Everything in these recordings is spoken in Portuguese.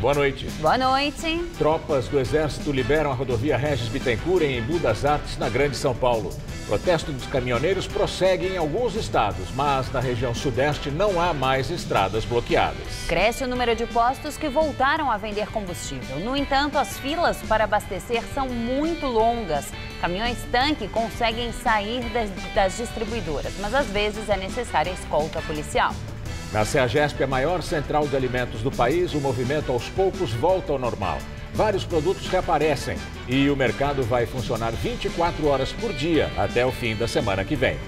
Boa noite. Boa noite. Tropas do Exército liberam a rodovia Regis Bittencourt em Embu das Artes, na Grande São Paulo. Protesto dos caminhoneiros prossegue em alguns estados, mas na região sudeste não há mais estradas bloqueadas. Cresce o número de postos que voltaram a vender combustível. No entanto, as filas para abastecer são muito longas. Caminhões-tanque conseguem sair das distribuidoras, mas às vezes é necessária escolta policial. Na CEAGESP, a maior central de alimentos do país, o movimento aos poucos volta ao normal. Vários produtos reaparecem e o mercado vai funcionar 24 horas por dia até o fim da semana que vem.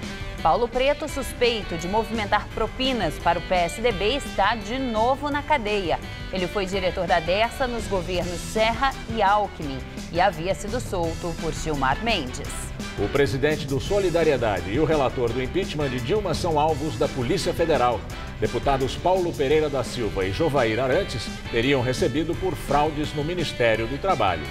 Paulo Preto, suspeito de movimentar propinas para o PSDB, está de novo na cadeia. Ele foi diretor da Dersa nos governos Serra e Alckmin e havia sido solto por Gilmar Mendes. O presidente do Solidariedade e o relator do impeachment de Dilma são alvos da Polícia Federal. Deputados Paulo Pereira da Silva e Jovair Arantes teriam recebido por fraudes no Ministério do Trabalho.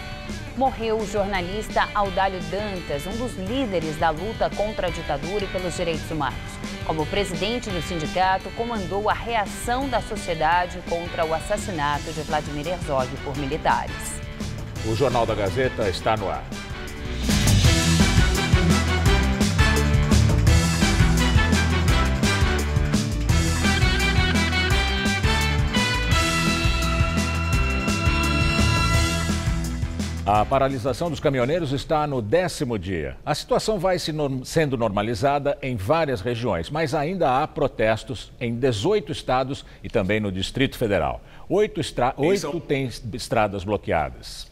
Morreu o jornalista Audálio Dantas, um dos líderes da luta contra a ditadura e pelos direitos humanos. Como presidente do sindicato, comandou a reação da sociedade contra o assassinato de Vladimir Herzog por militares. O Jornal da Gazeta está no ar. A paralisação dos caminhoneiros está no 10º dia. A situação vai sendo normalizada em várias regiões, mas ainda há protestos em 18 estados e também no Distrito Federal. 8 têm estradas bloqueadas.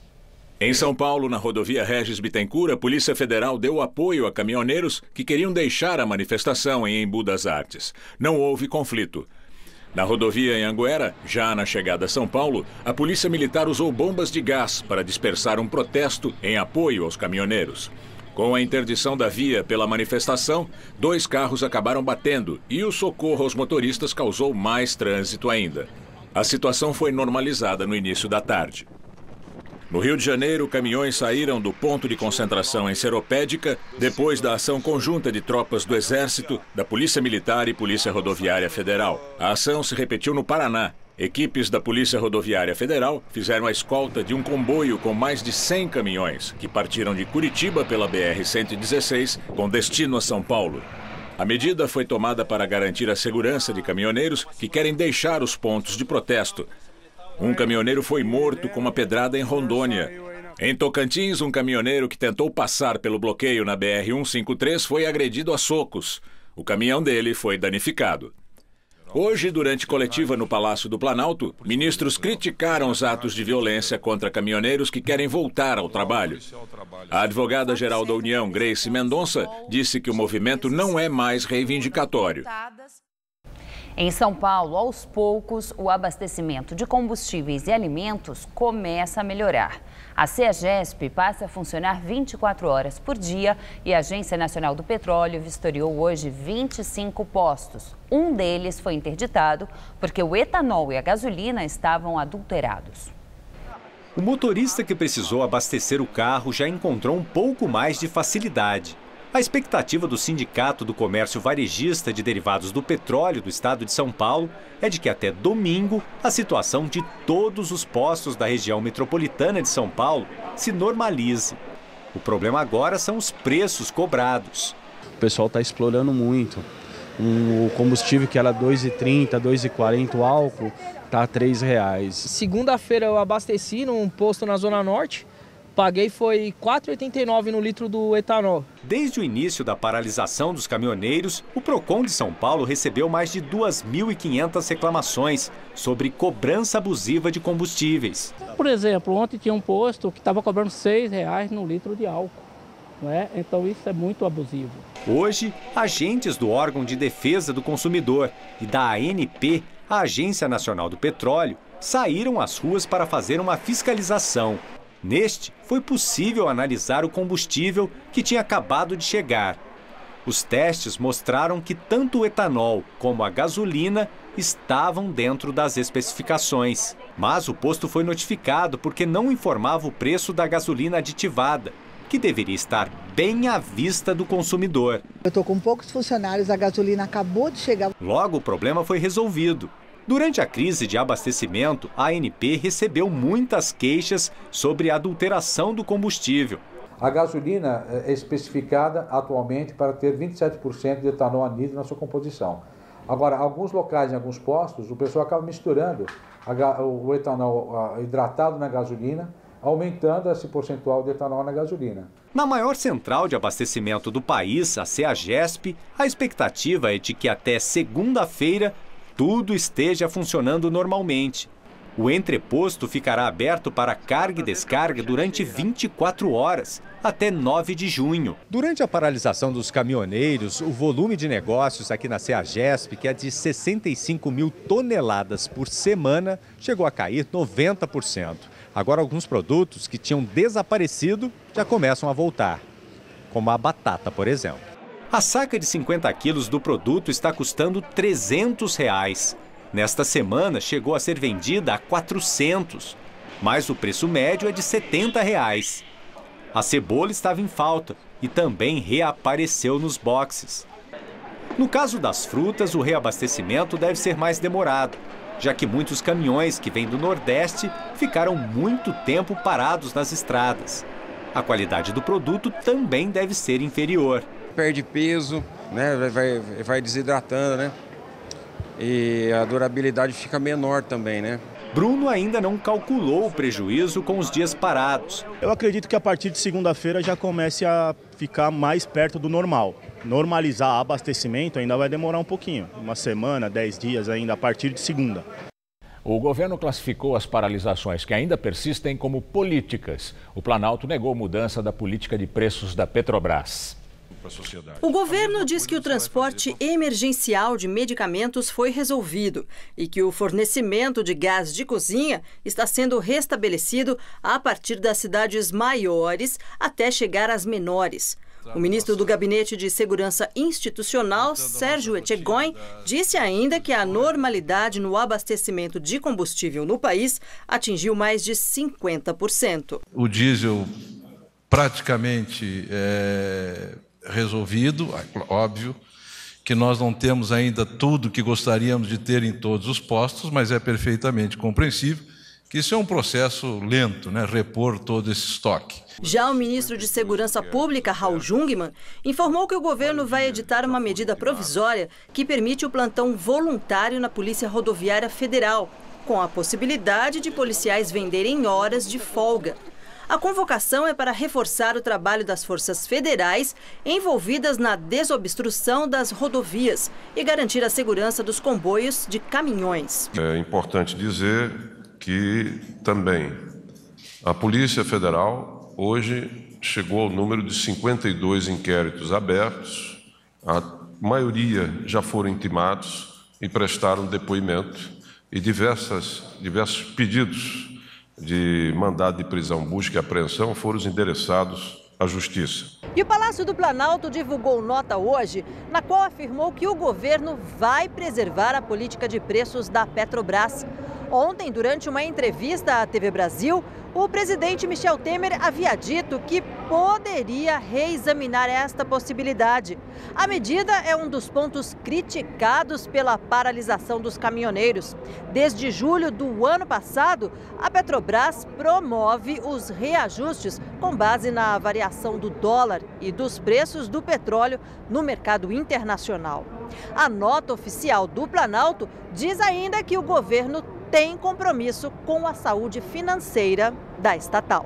Em São Paulo, na rodovia Regis Bittencourt, a Polícia Federal deu apoio a caminhoneiros que queriam deixar a manifestação em Embu das Artes. Não houve conflito. Na rodovia em Anguera, já na chegada a São Paulo, a Polícia Militar usou bombas de gás para dispersar um protesto em apoio aos caminhoneiros. Com a interdição da via pela manifestação, 2 carros acabaram batendo e o socorro aos motoristas causou mais trânsito ainda. A situação foi normalizada no início da tarde. No Rio de Janeiro, caminhões saíram do ponto de concentração em Seropédica depois da ação conjunta de tropas do Exército, da Polícia Militar e Polícia Rodoviária Federal. A ação se repetiu no Paraná. Equipes da Polícia Rodoviária Federal fizeram a escolta de um comboio com mais de 100 caminhões que partiram de Curitiba pela BR-116 com destino a São Paulo. A medida foi tomada para garantir a segurança de caminhoneiros que querem deixar os pontos de protesto. Um caminhoneiro foi morto com uma pedrada em Rondônia. Em Tocantins, um caminhoneiro que tentou passar pelo bloqueio na BR-153 foi agredido a socos. O caminhão dele foi danificado. Hoje, durante coletiva no Palácio do Planalto, ministros criticaram os atos de violência contra caminhoneiros que querem voltar ao trabalho. A advogada-geral da União, Grace Mendonça, disse que o movimento não é mais reivindicatório. Em São Paulo, aos poucos, o abastecimento de combustíveis e alimentos começa a melhorar. A CEAGESP passa a funcionar 24 horas por dia e a Agência Nacional do Petróleo vistoriou hoje 25 postos. Um deles foi interditado porque o etanol e a gasolina estavam adulterados. O motorista que precisou abastecer o carro já encontrou um pouco mais de facilidade. A expectativa do Sindicato do Comércio Varejista de Derivados do Petróleo do Estado de São Paulo é de que até domingo a situação de todos os postos da região metropolitana de São Paulo se normalize. O problema agora são os preços cobrados. O pessoal está explorando muito. O combustível que era R$ 2,30, R$ 2,40 o álcool, está R$ 3,00. Segunda-feira eu abasteci num posto na Zona Norte. Paguei foi R$ 4,89 no litro do etanol. Desde o início da paralisação dos caminhoneiros, o Procon de São Paulo recebeu mais de 2.500 reclamações sobre cobrança abusiva de combustíveis. Por exemplo, ontem tinha um posto que estava cobrando R$ 6,00 no litro de álcool. Não é? Então isso é muito abusivo. Hoje, agentes do órgão de defesa do consumidor e da ANP, a Agência Nacional do Petróleo, saíram às ruas para fazer uma fiscalização. Neste, foi possível analisar o combustível que tinha acabado de chegar. Os testes mostraram que tanto o etanol como a gasolina estavam dentro das especificações. Mas o posto foi notificado porque não informava o preço da gasolina aditivada, que deveria estar bem à vista do consumidor. Eu estou com poucos funcionários, a gasolina acabou de chegar. Logo, o problema foi resolvido. Durante a crise de abastecimento, a ANP recebeu muitas queixas sobre a adulteração do combustível. A gasolina é especificada atualmente para ter 27% de etanol anidro na sua composição. Agora, alguns locais, em alguns postos, o pessoal acaba misturando o etanol hidratado na gasolina, aumentando esse percentual de etanol na gasolina. Na maior central de abastecimento do país, a CEAGESP, a expectativa é de que até segunda-feira tudo esteja funcionando normalmente. O entreposto ficará aberto para carga e descarga durante 24 horas, até 9 de junho. Durante a paralisação dos caminhoneiros, o volume de negócios aqui na CEAGESP, que é de 65 mil toneladas por semana, chegou a cair 90%. Agora, alguns produtos que tinham desaparecido já começam a voltar, como a batata, por exemplo. A saca de 50 quilos do produto está custando R$ 300. Nesta semana, chegou a ser vendida a R$ 400, mas o preço médio é de R$ 70. A cebola estava em falta e também reapareceu nos boxes. No caso das frutas, o reabastecimento deve ser mais demorado, já que muitos caminhões que vêm do Nordeste ficaram muito tempo parados nas estradas. A qualidade do produto também deve ser inferior. Perde peso, né? vai desidratando, né? E a durabilidade fica menor também, né? Bruno ainda não calculou o prejuízo com os dias parados. Eu acredito que a partir de segunda-feira já comece a ficar mais perto do normal. Normalizar o abastecimento ainda vai demorar um pouquinho, uma semana, 10 dias ainda, a partir de segunda. O governo classificou as paralisações que ainda persistem como políticas. O Planalto negou mudança da política de preços da Petrobras. O governo diz que o transporte emergencial de medicamentos foi resolvido e que o fornecimento de gás de cozinha está sendo restabelecido a partir das cidades maiores até chegar às menores. O ministro do Gabinete de Segurança Institucional, Sérgio Etchegóin, disse ainda que a normalidade no abastecimento de combustível no país atingiu mais de 50%. O diesel praticamente resolvido, óbvio que nós não temos ainda tudo que gostaríamos de ter em todos os postos, mas é perfeitamente compreensível que isso é um processo lento, né? Repor todo esse estoque. Já o ministro de Segurança Pública, Raul Jungmann, informou que o governo vai editar uma medida provisória que permite o plantão voluntário na Polícia Rodoviária Federal, com a possibilidade de policiais venderem horas de folga. A convocação é para reforçar o trabalho das forças federais envolvidas na desobstrução das rodovias e garantir a segurança dos comboios de caminhões. É importante dizer que também a Polícia Federal hoje chegou ao número de 52 inquéritos abertos. A maioria já foram intimados e prestaram depoimento e diversos pedidos de mandado de prisão, busca e apreensão foram endereçados à Justiça. E o Palácio do Planalto divulgou nota hoje, na qual afirmou que o governo vai preservar a política de preços da Petrobras. Ontem, durante uma entrevista à TV Brasil, o presidente Michel Temer havia dito que poderia reexaminar esta possibilidade. A medida é um dos pontos criticados pela paralisação dos caminhoneiros. Desde julho do ano passado, a Petrobras promove os reajustes com base na variação do dólar e dos preços do petróleo no mercado internacional. A nota oficial do Planalto diz ainda que o governo tem compromisso com a saúde financeira da estatal.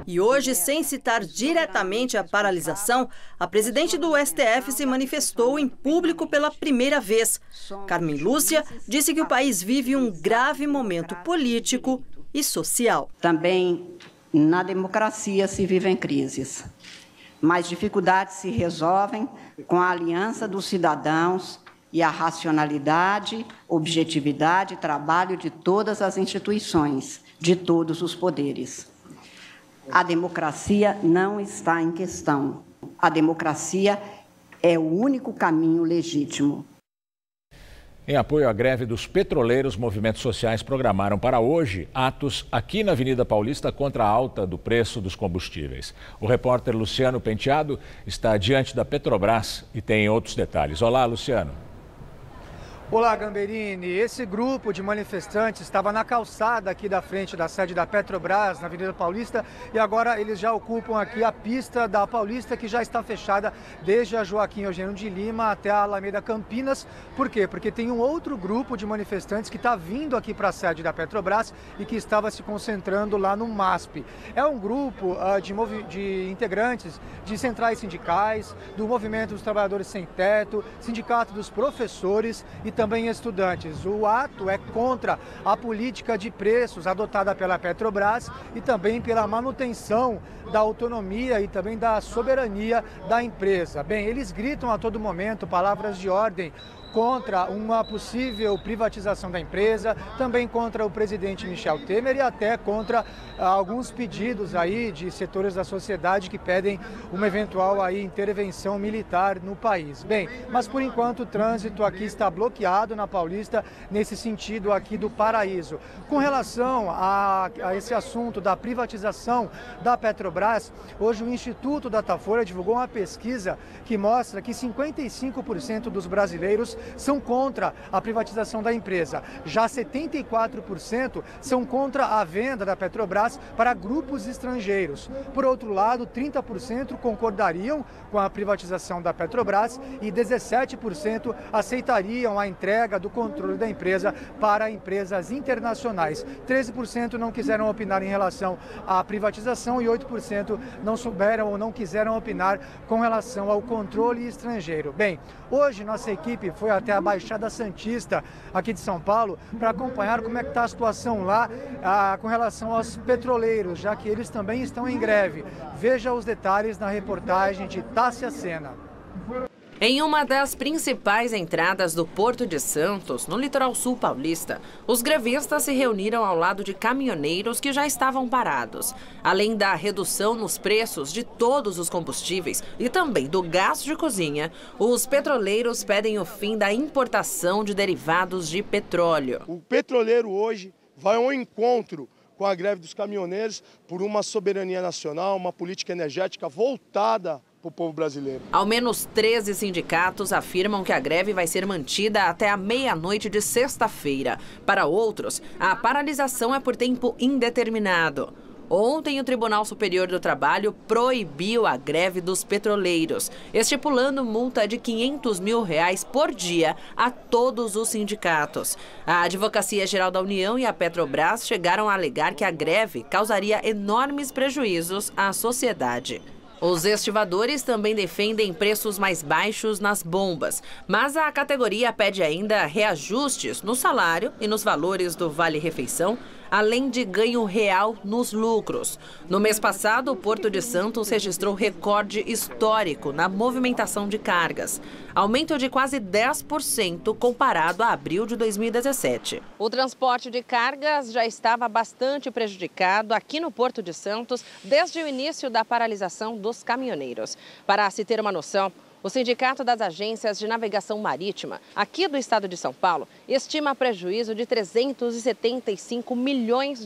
E hoje, sem citar diretamente a paralisação, a presidente do STF se manifestou em público pela primeira vez. Carmen Lúcia disse que o país vive um grave momento político e social. Também na democracia se vivem crises, mas dificuldades se resolvem com a aliança dos cidadãos e a racionalidade, objetividade e trabalho de todas as instituições, de todos os poderes. A democracia não está em questão. A democracia é o único caminho legítimo. Em apoio à greve dos petroleiros, movimentos sociais programaram para hoje atos aqui na Avenida Paulista contra a alta do preço dos combustíveis. O repórter Luciano Penteado está diante da Petrobras e tem outros detalhes. Olá, Luciano. Olá, Gamberini. Esse grupo de manifestantes estava na calçada aqui da frente da sede da Petrobras, na Avenida Paulista, e agora eles já ocupam aqui a pista da Paulista, que já está fechada desde a Joaquim Eugênio de Lima até a Alameda Campinas. Por quê? Porque tem um outro grupo de manifestantes que está vindo aqui para a sede da Petrobras e que estava se concentrando lá no MASP. É um grupo de integrantes de centrais sindicais, do Movimento dos Trabalhadores Sem Teto, Sindicato dos Professores e também estudantes. O ato é contra a política de preços adotada pela Petrobras e também pela manutenção da autonomia e também da soberania da empresa. Bem, eles gritam a todo momento palavras de ordem contra uma possível privatização da empresa, também contra o presidente Michel Temer e até contra alguns pedidos aí de setores da sociedade que pedem uma eventual aí intervenção militar no país. Bem, mas por enquanto o trânsito aqui está bloqueado na Paulista, nesse sentido aqui do Paraíso. Com relação a esse assunto da privatização da Petrobras, hoje o Instituto Datafolha divulgou uma pesquisa que mostra que 55% dos brasileiros são contra a privatização da empresa. Já 74% são contra a venda da Petrobras para grupos estrangeiros. Por outro lado, 30% concordariam com a privatização da Petrobras e 17% aceitariam a entrega do controle da empresa para empresas internacionais. 13% não quiseram opinar em relação à privatização e 8% não souberam ou não quiseram opinar com relação ao controle estrangeiro. Bem, hoje nossa equipe foi até a Baixada Santista, aqui de São Paulo, para acompanhar como é que está a situação lá com relação aos petroleiros, já que eles também estão em greve. Veja os detalhes na reportagem de Tássia Sena. Em uma das principais entradas do Porto de Santos, no litoral sul paulista, os grevistas se reuniram ao lado de caminhoneiros que já estavam parados. Além da redução nos preços de todos os combustíveis e também do gás de cozinha, os petroleiros pedem o fim da importação de derivados de petróleo. O petroleiro hoje vai ao encontro com a greve dos caminhoneiros por uma soberania nacional, uma política energética voltada para o povo brasileiro. Ao menos 13 sindicatos afirmam que a greve vai ser mantida até a meia-noite de sexta-feira. Para outros, a paralisação é por tempo indeterminado. Ontem, o Tribunal Superior do Trabalho proibiu a greve dos petroleiros, estipulando multa de R$500 mil por dia a todos os sindicatos. A Advocacia Geral da União e a Petrobras chegaram a alegar que a greve causaria enormes prejuízos à sociedade. Os estivadores também defendem preços mais baixos nas bombas, mas a categoria pede ainda reajustes no salário e nos valores do vale-refeição, além de ganho real nos lucros. No mês passado, o Porto de Santos registrou recorde histórico na movimentação de cargas, aumento de quase 10% comparado a abril de 2017. O transporte de cargas já estava bastante prejudicado aqui no Porto de Santos desde o início da paralisação dos caminhoneiros. Para se ter uma noção, o Sindicato das Agências de Navegação Marítima, aqui do estado de São Paulo, estima prejuízo de R$375 milhões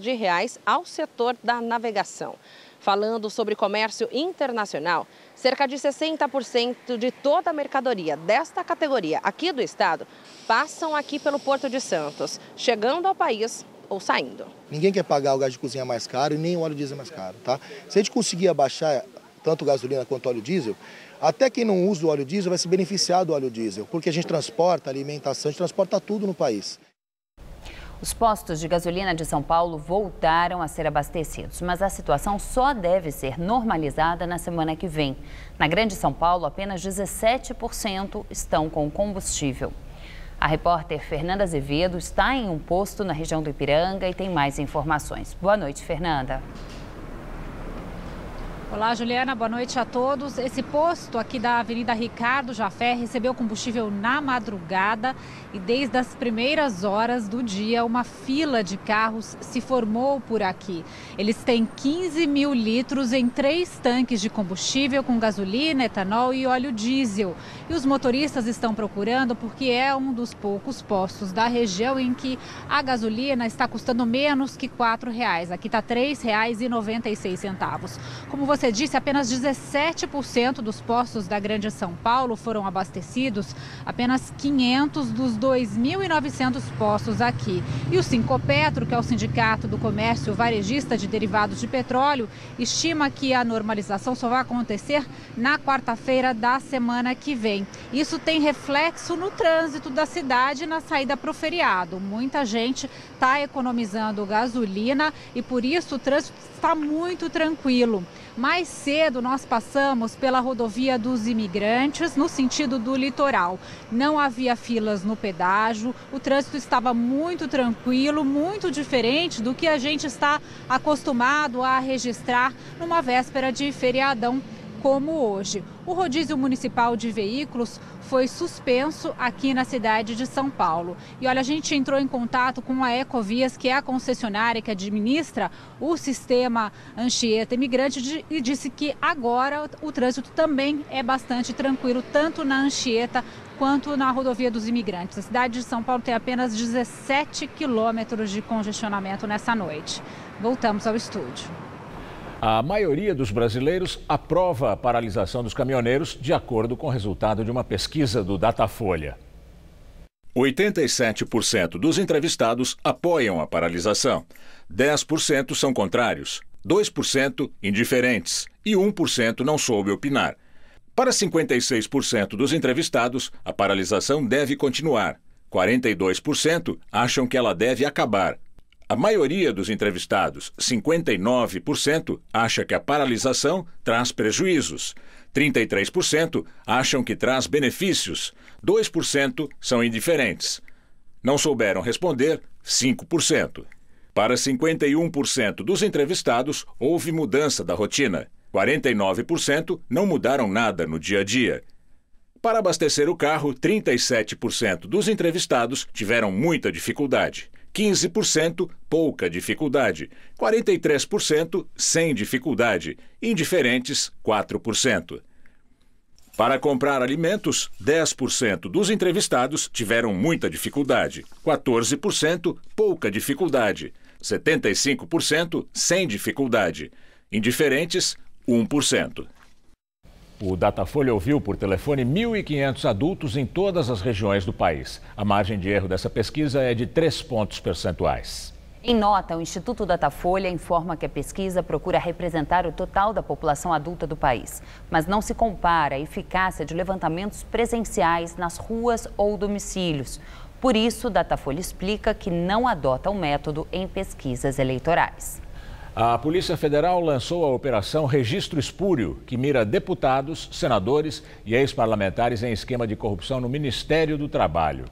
ao setor da navegação. Falando sobre comércio internacional, cerca de 60% de toda a mercadoria desta categoria aqui do estado passam aqui pelo Porto de Santos, chegando ao país ou saindo. Ninguém quer pagar o gás de cozinha mais caro e nem o óleo diesel mais caro, tá? Se a gente conseguir abaixar tanto gasolina quanto óleo diesel, até quem não usa o óleo diesel vai se beneficiar do óleo diesel, porque a gente transporta alimentação, a gente transporta tudo no país. Os postos de gasolina de São Paulo voltaram a ser abastecidos, mas a situação só deve ser normalizada na semana que vem. Na Grande São Paulo, apenas 17% estão com combustível. A repórter Fernanda Azevedo está em um posto na região do Ipiranga e tem mais informações. Boa noite, Fernanda. Olá, Juliana, boa noite a todos. Esse posto aqui da Avenida Ricardo Jafé recebeu combustível na madrugada e desde as primeiras horas do dia uma fila de carros se formou por aqui. Eles têm 15 mil litros em 3 tanques de combustível com gasolina, etanol e óleo diesel. E os motoristas estão procurando porque é um dos poucos postos da região em que a gasolina está custando menos que R$4. Aqui está R$3,96. Como você você disse, apenas 17% dos postos da Grande São Paulo foram abastecidos, apenas 500 dos 2.900 postos aqui. E o Sincopetro, que é o Sindicato do Comércio Varejista de Derivados de Petróleo, estima que a normalização só vai acontecer na quarta-feira da semana que vem. Isso tem reflexo no trânsito da cidade na saída para o feriado. Muita gente está economizando gasolina e por isso o trânsito está muito tranquilo. Mais cedo nós passamos pela rodovia dos Imigrantes no sentido do litoral. Não havia filas no pedágio, o trânsito estava muito tranquilo, muito diferente do que a gente está acostumado a registrar numa véspera de feriadão como hoje. O rodízio municipal de veículos foi suspenso aqui na cidade de São Paulo. E olha, a gente entrou em contato com a Ecovias, que é a concessionária que administra o sistema Anchieta Imigrante, e disse que agora o trânsito também é bastante tranquilo, tanto na Anchieta quanto na rodovia dos Imigrantes. A cidade de São Paulo tem apenas 17 quilômetros de congestionamento nessa noite. Voltamos ao estúdio. A maioria dos brasileiros aprova a paralisação dos caminhoneiros, de acordo com o resultado de uma pesquisa do Datafolha. 87% dos entrevistados apoiam a paralisação. 10% são contrários, 2% indiferentes e 1% não soube opinar. Para 56% dos entrevistados, a paralisação deve continuar. 42% acham que ela deve acabar. A maioria dos entrevistados, 59%, acha que a paralisação traz prejuízos. 33% acham que traz benefícios. 2% são indiferentes. Não souberam responder, 5%. Para 51% dos entrevistados, houve mudança da rotina. 49% não mudaram nada no dia a dia. Para abastecer o carro, 37% dos entrevistados tiveram muita dificuldade. 15% pouca dificuldade, 43% sem dificuldade, indiferentes 4%. Para comprar alimentos, 10% dos entrevistados tiveram muita dificuldade, 14% pouca dificuldade, 75% sem dificuldade, indiferentes 1%. O Datafolha ouviu por telefone 1.500 adultos em todas as regiões do país. A margem de erro dessa pesquisa é de 3 pontos percentuais. Em nota, o Instituto Datafolha informa que a pesquisa procura representar o total da população adulta do país, mas não se compara a eficácia de levantamentos presenciais nas ruas ou domicílios. Por isso, o Datafolha explica que não adota o método em pesquisas eleitorais. A Polícia Federal lançou a Operação Registro Espúrio, que mira deputados, senadores e ex-parlamentares em esquema de corrupção no Ministério do Trabalho.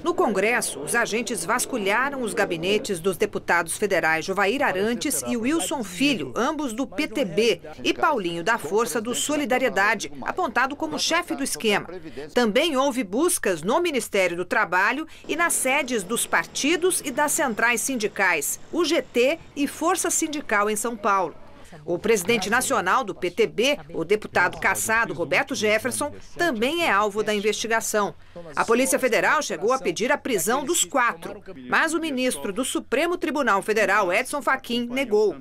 No Congresso, os agentes vasculharam os gabinetes dos deputados federais Jovair Arantes e Wilson Filho, ambos do PTB, e Paulinho da Força do Solidariedade, apontado como chefe do esquema. Também houve buscas no Ministério do Trabalho e nas sedes dos partidos e das centrais sindicais, UGT e Força Sindical em São Paulo. O presidente nacional do PTB, o deputado cassado Roberto Jefferson, também é alvo da investigação. A Polícia Federal chegou a pedir a prisão dos 4, mas o ministro do Supremo Tribunal Federal, Edson Fachin, negou.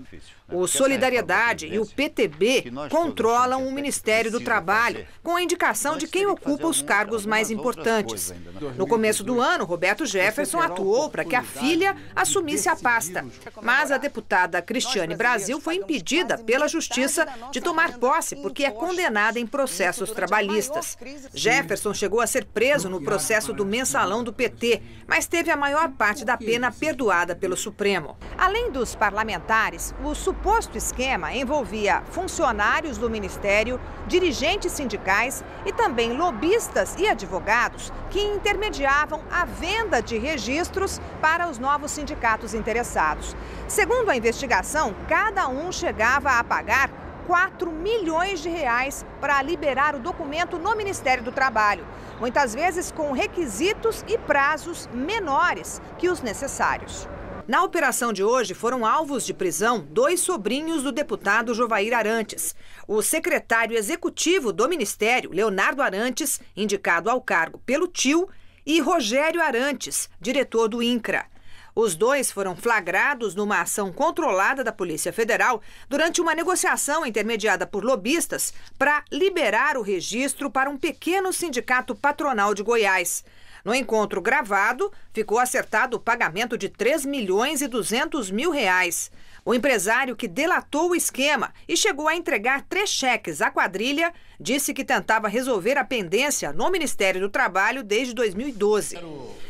O Solidariedade e o PTB controlam o Ministério do Trabalho, com a indicação de quem ocupa os cargos mais importantes. No começo do ano, Roberto Jefferson atuou para que a filha assumisse a pasta, mas a deputada Cristiane Brasil foi impedida pela Justiça de tomar posse porque é condenada em processos trabalhistas. Jefferson chegou a ser preso no processo do mensalão do PT, mas teve a maior parte da pena perdoada pelo Supremo. Além dos parlamentares, o suposto esquema envolvia funcionários do Ministério, dirigentes sindicais e também lobistas e advogados que intermediavam a venda de registros para os novos sindicatos interessados. Segundo a investigação, cada um chegava a pagar 4 milhões de reais para liberar o documento no Ministério do Trabalho, muitas vezes com requisitos e prazos menores que os necessários. Na operação de hoje, foram alvos de prisão 2 sobrinhos do deputado Jovair Arantes. O secretário executivo do Ministério, Leonardo Arantes, indicado ao cargo pelo tio, e Rogério Arantes, diretor do INCRA. Os dois foram flagrados numa ação controlada da Polícia Federal durante uma negociação intermediada por lobistas para liberar o registro para um pequeno sindicato patronal de Goiás. No encontro gravado, ficou acertado o pagamento de R$ 3.200.000. O empresário que delatou o esquema e chegou a entregar 3 cheques à quadrilha disse que tentava resolver a pendência no Ministério do Trabalho desde 2012.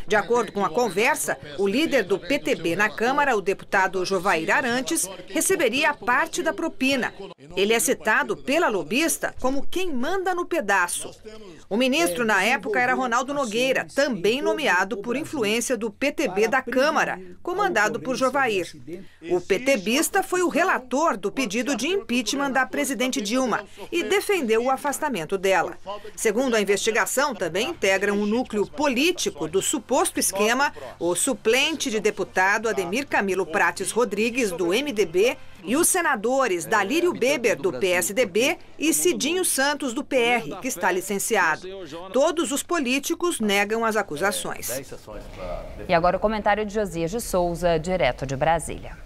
De acordo com a conversa, o líder do PTB na Câmara, o deputado Jovair Arantes, receberia parte da propina. Ele é citado pela lobista como quem manda no pedaço. O ministro na época era Ronaldo Nogueira, também nomeado por influência do PTB da Câmara, comandado por Jovair. O PTBista foi o relator do pedido de impeachment da presidente Dilma e defendeu o afastamento dela. Segundo a investigação, também integram o núcleo político do suposto esquema o suplente de deputado Ademir Camilo Prates Rodrigues, do MDB, e os senadores Dalírio Beber, do PSDB, e Cidinho Santos, do PR, que está licenciado. Todos os políticos negam as acusações. E agora o comentário de Josias de Souza, direto de Brasília.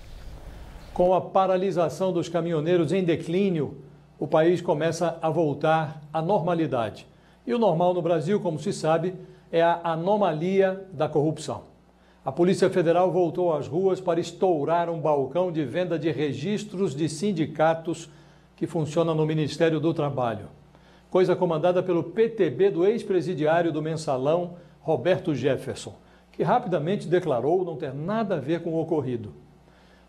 Com a paralisação dos caminhoneiros em declínio, o país começa a voltar à normalidade. E o normal no Brasil, como se sabe, é a anomalia da corrupção. A Polícia Federal voltou às ruas para estourar um balcão de venda de registros de sindicatos que funciona no Ministério do Trabalho. Coisa comandada pelo PTB do ex-presidiário do Mensalão, Roberto Jefferson, que rapidamente declarou não ter nada a ver com o ocorrido.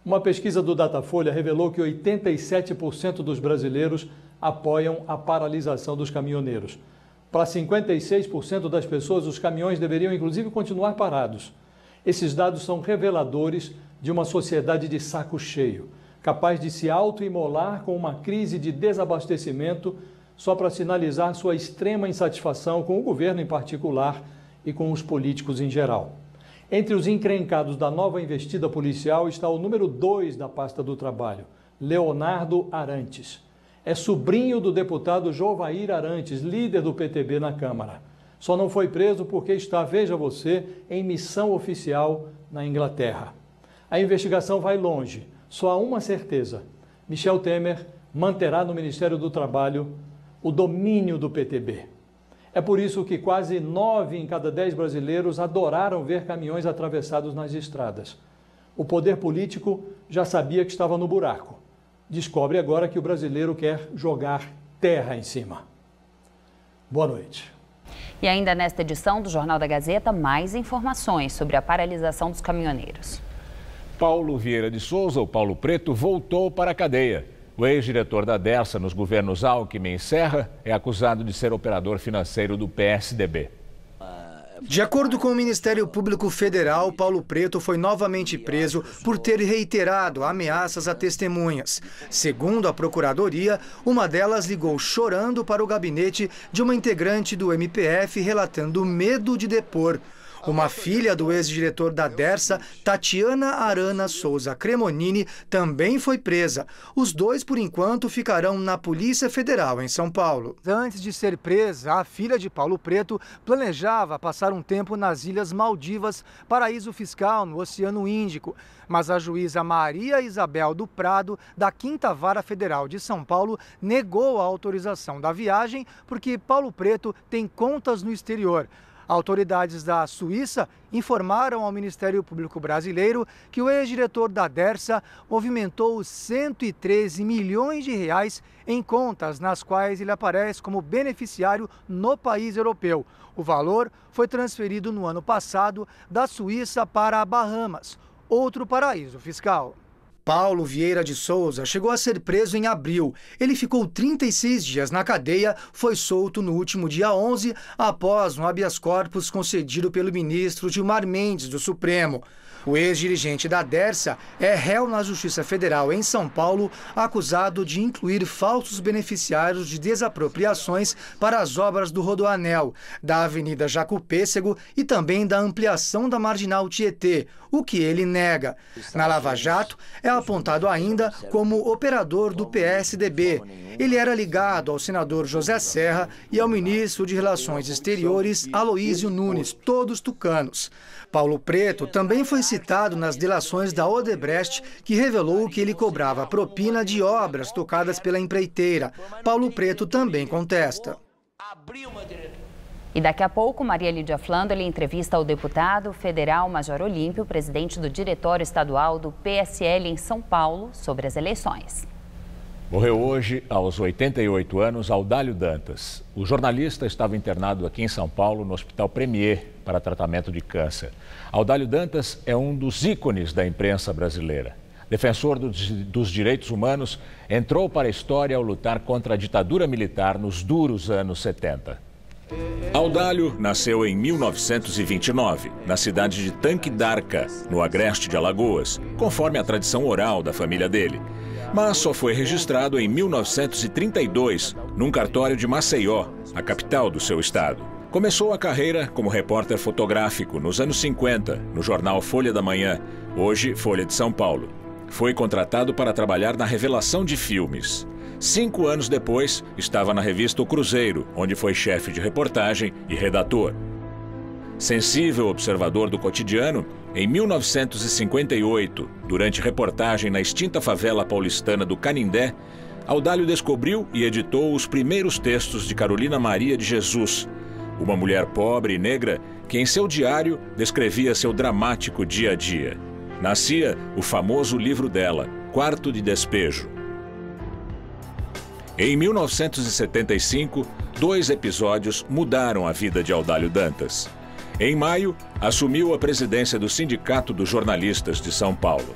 Uma pesquisa do Datafolha revelou que 87% dos brasileiros apoiam a paralisação dos caminhoneiros. Para 56% das pessoas, os caminhões deveriam inclusive continuar parados. Esses dados são reveladores de uma sociedade de saco cheio, capaz de se autoimolar com uma crise de desabastecimento só para sinalizar sua extrema insatisfação com o governo em particular e com os políticos em geral. Entre os encrencados da nova investida policial está o número 2 da pasta do trabalho, Leonardo Arantes. É sobrinho do deputado Jovair Arantes, líder do PTB na Câmara. Só não foi preso porque está, veja você, em missão oficial na Inglaterra. A investigação vai longe. Só há uma certeza: Michel Temer manterá no Ministério do Trabalho o domínio do PTB. É por isso que quase 9 em cada 10 brasileiros adoraram ver caminhões atravessados nas estradas. O poder político já sabia que estava no buraco. Descobre agora que o brasileiro quer jogar terra em cima. Boa noite. E ainda nesta edição do Jornal da Gazeta, mais informações sobre a paralisação dos caminhoneiros. Paulo Vieira de Souza, o Paulo Preto, voltou para a cadeia. O ex-diretor da Dersa nos governos Alckmin e Serra é acusado de ser operador financeiro do PSDB. De acordo com o Ministério Público Federal, Paulo Preto foi novamente preso por ter reiterado ameaças a testemunhas. Segundo a Procuradoria, uma delas ligou chorando para o gabinete de uma integrante do MPF relatando medo de depor. Uma filha do ex-diretor da Dersa, Tatiana Arana Souza Cremonini, também foi presa. Os dois, por enquanto, ficarão na Polícia Federal, em São Paulo. Antes de ser presa, a filha de Paulo Preto planejava passar um tempo nas Ilhas Maldivas, paraíso fiscal no Oceano Índico. Mas a juíza Maria Isabel do Prado, da 5ª Vara Federal de São Paulo, negou a autorização da viagem porque Paulo Preto tem contas no exterior. Autoridades da Suíça informaram ao Ministério Público Brasileiro que o ex-diretor da Dersa movimentou 113 milhões de reais em contas nas quais ele aparece como beneficiário no país europeu. O valor foi transferido no ano passado da Suíça para Bahamas, outro paraíso fiscal. Paulo Vieira de Souza chegou a ser preso em abril. Ele ficou 36 dias na cadeia, foi solto no último dia 11, após um habeas corpus concedido pelo ministro Gilmar Mendes, do Supremo. O ex-dirigente da Dersa é réu na Justiça Federal em São Paulo, acusado de incluir falsos beneficiários de desapropriações para as obras do Rodoanel, da Avenida Jacopêssego e também da ampliação da Marginal Tietê, o que ele nega. Na Lava Jato, é apontado ainda como operador do PSDB. Ele era ligado ao senador José Serra e ao ministro de Relações Exteriores, Aloísio Nunes, todos tucanos. Paulo Preto também foi citado nas delações da Odebrecht, que revelou que ele cobrava propina de obras tocadas pela empreiteira. Paulo Preto também contesta. E daqui a pouco, Maria Lídia Flandoli entrevista o deputado federal Major Olímpio, presidente do Diretório Estadual do PSL em São Paulo, sobre as eleições. Morreu hoje, aos 88 anos, Audálio Dantas. O jornalista estava internado aqui em São Paulo, no Hospital Premier, para tratamento de câncer. Audálio Dantas é um dos ícones da imprensa brasileira. Defensor dos direitos humanos, entrou para a história ao lutar contra a ditadura militar nos duros anos 70. Audálio nasceu em 1929, na cidade de Tanque d'Arca, no agreste de Alagoas, conforme a tradição oral da família dele. Mas só foi registrado em 1932, num cartório de Maceió, a capital do seu estado. Começou a carreira como repórter fotográfico nos anos 50, no jornal Folha da Manhã, hoje Folha de São Paulo. Foi contratado para trabalhar na revelação de filmes. 5 anos depois, estava na revista O Cruzeiro, onde foi chefe de reportagem e redator. Sensível observador do cotidiano, em 1958, durante reportagem na extinta favela paulistana do Canindé, Audálio descobriu e editou os primeiros textos de Carolina Maria de Jesus, uma mulher pobre e negra que em seu diário descrevia seu dramático dia a dia. Nascia o famoso livro dela, Quarto de Despejo. Em 1975, 2 episódios mudaram a vida de Audálio Dantas. Em maio, assumiu a presidência do Sindicato dos Jornalistas de São Paulo.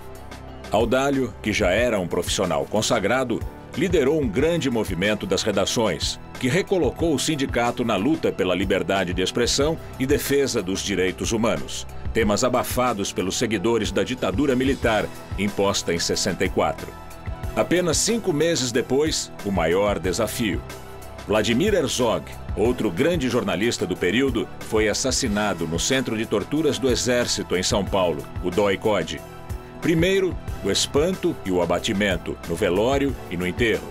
Audálio, que já era um profissional consagrado, liderou um grande movimento das redações, que recolocou o sindicato na luta pela liberdade de expressão e defesa dos direitos humanos, temas abafados pelos seguidores da ditadura militar, imposta em 64. Apenas 5 meses depois, o maior desafio. Vladimir Herzog, outro grande jornalista do período, foi assassinado no Centro de Torturas do Exército em São Paulo, o DOI-CODE. Primeiro, o espanto e o abatimento, no velório e no enterro.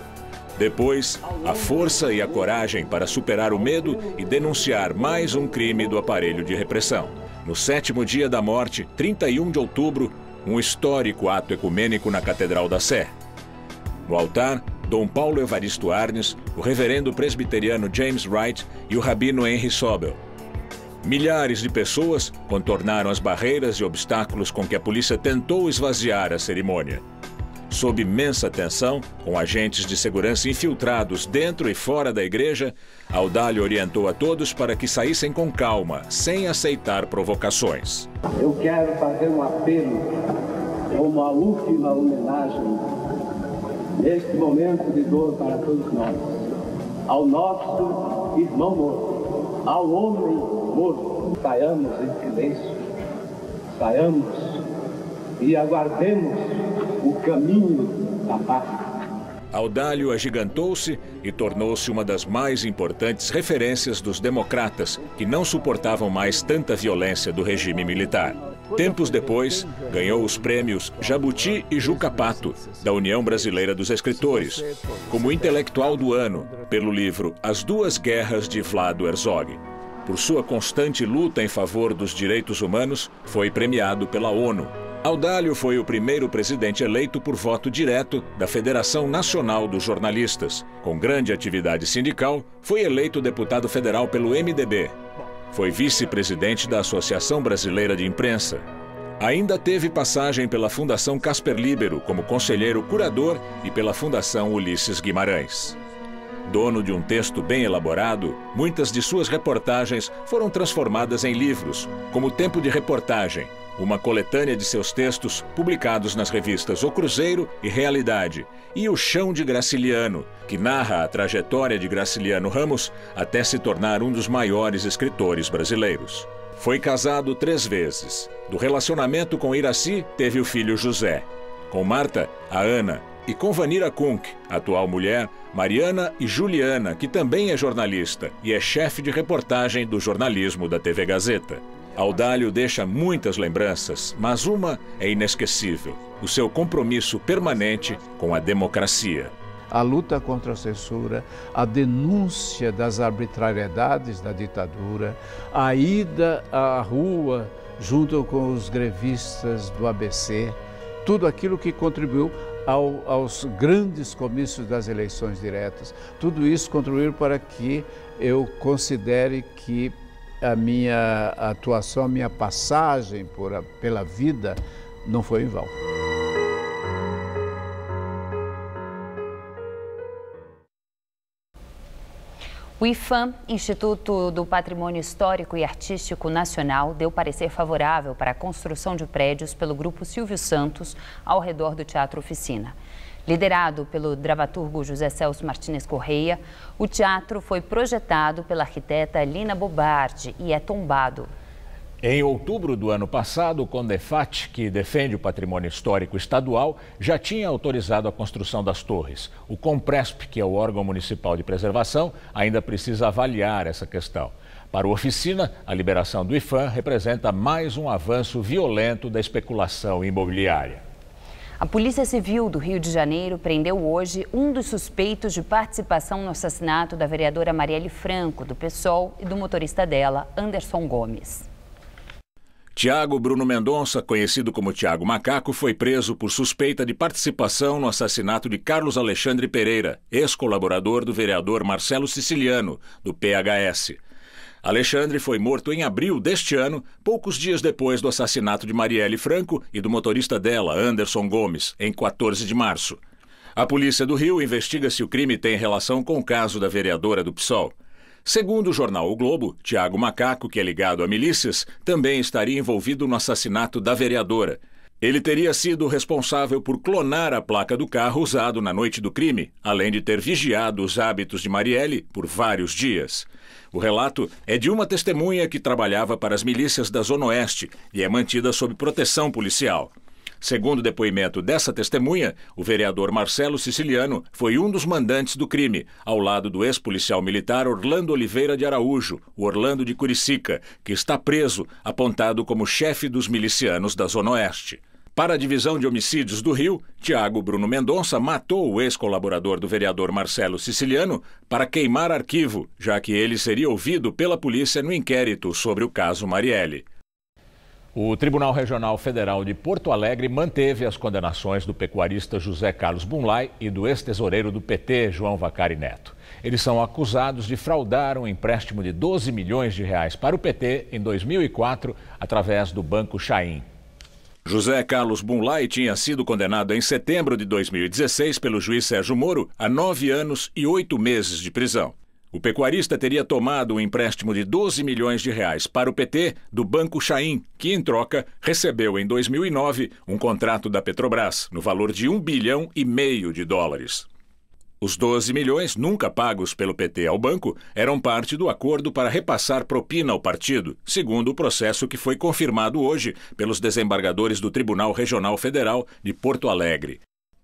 Depois, a força e a coragem para superar o medo e denunciar mais um crime do aparelho de repressão. No 7º dia da morte, 31 de outubro, um histórico ato ecumênico na Catedral da Sé. No altar, Dom Paulo Evaristo Arnes, o reverendo presbiteriano James Wright e o rabino Henry Sobel. Milhares de pessoas contornaram as barreiras e obstáculos com que a polícia tentou esvaziar a cerimônia. Sob imensa tensão, com agentes de segurança infiltrados dentro e fora da igreja, Audálio orientou a todos para que saíssem com calma, sem aceitar provocações. Eu quero fazer um apelo, uma última homenagem, neste momento de dor para todos nós, ao nosso irmão morto, ao homem morto. Saiamos em silêncio, saiamos e aguardemos o caminho da paz. Audálio agigantou-se e tornou-se uma das mais importantes referências dos democratas, que não suportavam mais tanta violência do regime militar. Tempos depois, ganhou os prêmios Jabuti e Juca Pato, da União Brasileira dos Escritores, como intelectual do ano, pelo livro As Duas Guerras de Vlado Herzog. Por sua constante luta em favor dos direitos humanos, foi premiado pela ONU. Audálio foi o primeiro presidente eleito por voto direto da Federação Nacional dos Jornalistas. Com grande atividade sindical, foi eleito deputado federal pelo MDB. Foi vice-presidente da Associação Brasileira de Imprensa. Ainda teve passagem pela Fundação Casper Libero como conselheiro curador e pela Fundação Ulisses Guimarães. Dono de um texto bem elaborado, muitas de suas reportagens foram transformadas em livros, como Tempo de Reportagem, uma coletânea de seus textos publicados nas revistas O Cruzeiro e Realidade, e O Chão de Graciliano, que narra a trajetória de Graciliano Ramos até se tornar um dos maiores escritores brasileiros. Foi casado 3 vezes. Do relacionamento com Iraci, teve o filho José. Com Marta, a Ana, e com Vanira Kunk, atual mulher, Mariana e Juliana, que também é jornalista e é chefe de reportagem do jornalismo da TV Gazeta. Audálio deixa muitas lembranças, mas uma é inesquecível: o seu compromisso permanente com a democracia. A luta contra a censura, a denúncia das arbitrariedades da ditadura, a ida à rua junto com os grevistas do ABC, tudo aquilo que contribuiu aos grandes comícios das eleições diretas, tudo isso contribuiu para que eu considere que a minha atuação, a minha passagem pela vida não foi em vão. O IPHAN, Instituto do Patrimônio Histórico e Artístico Nacional, deu parecer favorável para a construção de prédios pelo Grupo Silvio Santos ao redor do Teatro Oficina. Liderado pelo dramaturgo José Celso Martínez Correia, o teatro foi projetado pela arquiteta Lina Bobardi e é tombado. Em outubro do ano passado, o CONDEFAT, que defende o patrimônio histórico estadual, já tinha autorizado a construção das torres. O CONPRESP, que é o órgão municipal de preservação, ainda precisa avaliar essa questão. Para o Oficina, a liberação do IPHAN representa mais um avanço violento da especulação imobiliária. A Polícia Civil do Rio de Janeiro prendeu hoje um dos suspeitos de participação no assassinato da vereadora Marielle Franco, do PSOL, e do motorista dela, Anderson Gomes. Tiago Bruno Mendonça, conhecido como Tiago Macaco, foi preso por suspeita de participação no assassinato de Carlos Alexandre Pereira, ex-colaborador do vereador Marcelo Siciliano, do PHS. Alexandre foi morto em abril deste ano, poucos dias depois do assassinato de Marielle Franco e do motorista dela, Anderson Gomes, em 14 de março. A Polícia do Rio investiga se o crime tem relação com o caso da vereadora do PSOL. Segundo o jornal O Globo, Tiago Macaco, que é ligado a milícias, também estaria envolvido no assassinato da vereadora. Ele teria sido responsável por clonar a placa do carro usado na noite do crime, além de ter vigiado os hábitos de Marielle por vários dias. O relato é de uma testemunha que trabalhava para as milícias da Zona Oeste e é mantida sob proteção policial. Segundo o depoimento dessa testemunha, o vereador Marcelo Siciliano foi um dos mandantes do crime, ao lado do ex-policial militar Orlando Oliveira de Araújo, o Orlando de Curicica, que está preso, apontado como chefe dos milicianos da Zona Oeste. Para a Divisão de Homicídios do Rio, Tiago Bruno Mendonça matou o ex-colaborador do vereador Marcelo Siciliano para queimar arquivo, já que ele seria ouvido pela polícia no inquérito sobre o caso Marielle. O Tribunal Regional Federal de Porto Alegre manteve as condenações do pecuarista José Carlos Bunlai e do ex-tesoureiro do PT, João Vacari Neto. Eles são acusados de fraudar um empréstimo de 12 milhões de reais para o PT em 2004, através do Banco Chaim. José Carlos Bunlai tinha sido condenado em setembro de 2016 pelo juiz Sérgio Moro a 9 anos e 8 meses de prisão. O pecuarista teria tomado um empréstimo de 12 milhões de reais para o PT do Banco Chaim, que, em troca, recebeu em 2009 um contrato da Petrobras, no valor de $1,5 bilhão de dólares. Os 12 milhões, nunca pagos pelo PT ao banco, eram parte do acordo para repassar propina ao partido, segundo o processo que foi confirmado hoje pelos desembargadores do Tribunal Regional Federal de Porto Alegre.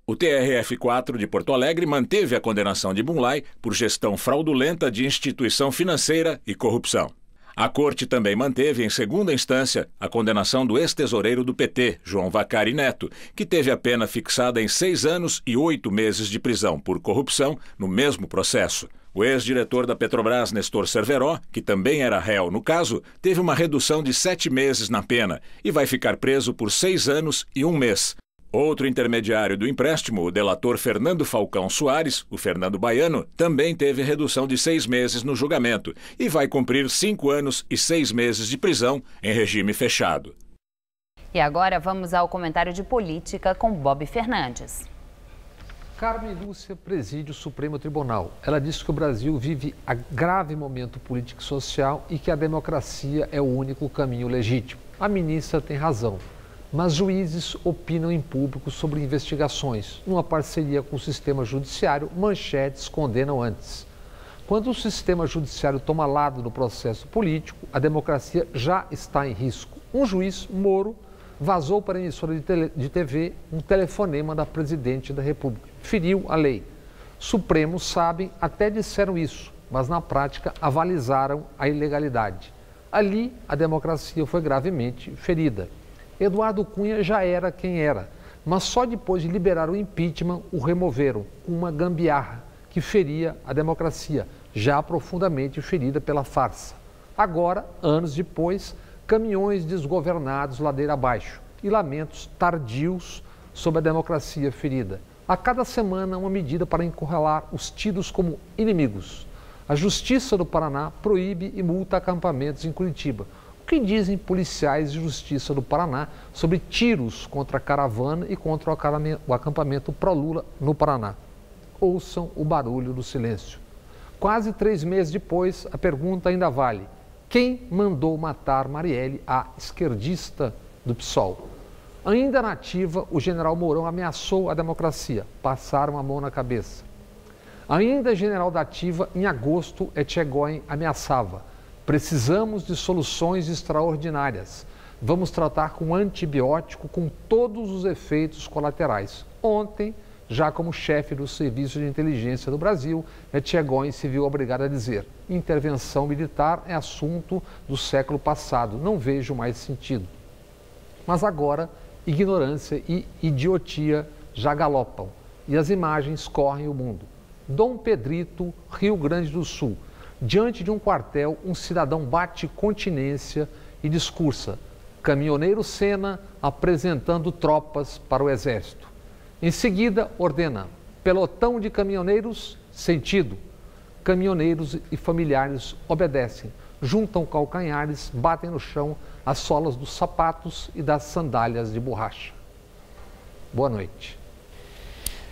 O TRF4 de Porto Alegre manteve a condenação de Bunlai por gestão fraudulenta de instituição financeira e corrupção. A Corte também manteve, em segunda instância, a condenação do ex-tesoureiro do PT, João Vacari Neto, que teve a pena fixada em 6 anos e 8 meses de prisão por corrupção no mesmo processo. O ex-diretor da Petrobras, Nestor Cerveró, que também era réu no caso, teve uma redução de 7 meses na pena e vai ficar preso por 6 anos e 1 mês. Outro intermediário do empréstimo, o delator Fernando Falcão Soares, o Fernando Baiano, também teve redução de 6 meses no julgamento e vai cumprir 5 anos e 6 meses de prisão em regime fechado. E agora vamos ao comentário de política com Bob Fernandes. Carmen Lúcia preside o Supremo Tribunal. Ela disse que o Brasil vive a grave momento político e social e que a democracia é o único caminho legítimo. A ministra tem razão. Mas juízes opinam em público sobre investigações. Numa parceria com o sistema judiciário, manchetes condenam antes. Quando o sistema judiciário toma lado no processo político, a democracia já está em risco. Um juiz, Moro, vazou para a emissora de TV um telefonema da presidente da República. Feriu a lei. Supremos sabem, até disseram isso, mas na prática avalizaram a ilegalidade. Ali, a democracia foi gravemente ferida. Eduardo Cunha já era quem era, mas só depois de liberar o impeachment o removeram, uma gambiarra que feria a democracia, já profundamente ferida pela farsa. Agora, anos depois, caminhões desgovernados ladeira abaixo e lamentos tardios sobre a democracia ferida. A cada semana, uma medida para encurralar os tidos como inimigos. A Justiça do Paraná proíbe e multa acampamentos em Curitiba. O que dizem policiais de Justiça do Paraná sobre tiros contra a caravana e contra o acampamento pró-Lula no Paraná? Ouçam o barulho do silêncio. Quase 3 meses depois, a pergunta ainda vale. Quem mandou matar Marielle, a esquerdista do PSOL? Ainda na ativa, o general Mourão ameaçou a democracia. Passaram a mão na cabeça. Ainda general da ativa, em agosto, Etchegóin ameaçava. Precisamos de soluções extraordinárias. Vamos tratar com antibiótico com todos os efeitos colaterais. Ontem, já como chefe do Serviço de Inteligência do Brasil, Etchegóin se viu obrigado a dizer: intervenção militar é assunto do século passado, não vejo mais sentido. Mas agora, ignorância e idiotia já galopam e as imagens correm o mundo. Dom Pedrito, Rio Grande do Sul. Diante de um quartel, um cidadão bate continência e discursa: caminhoneiro Senna apresentando tropas para o exército. Em seguida, ordena: pelotão de caminhoneiros, sentido. Caminhoneiros e familiares obedecem, juntam calcanhares, batem no chão as solas dos sapatos e das sandálias de borracha. Boa noite.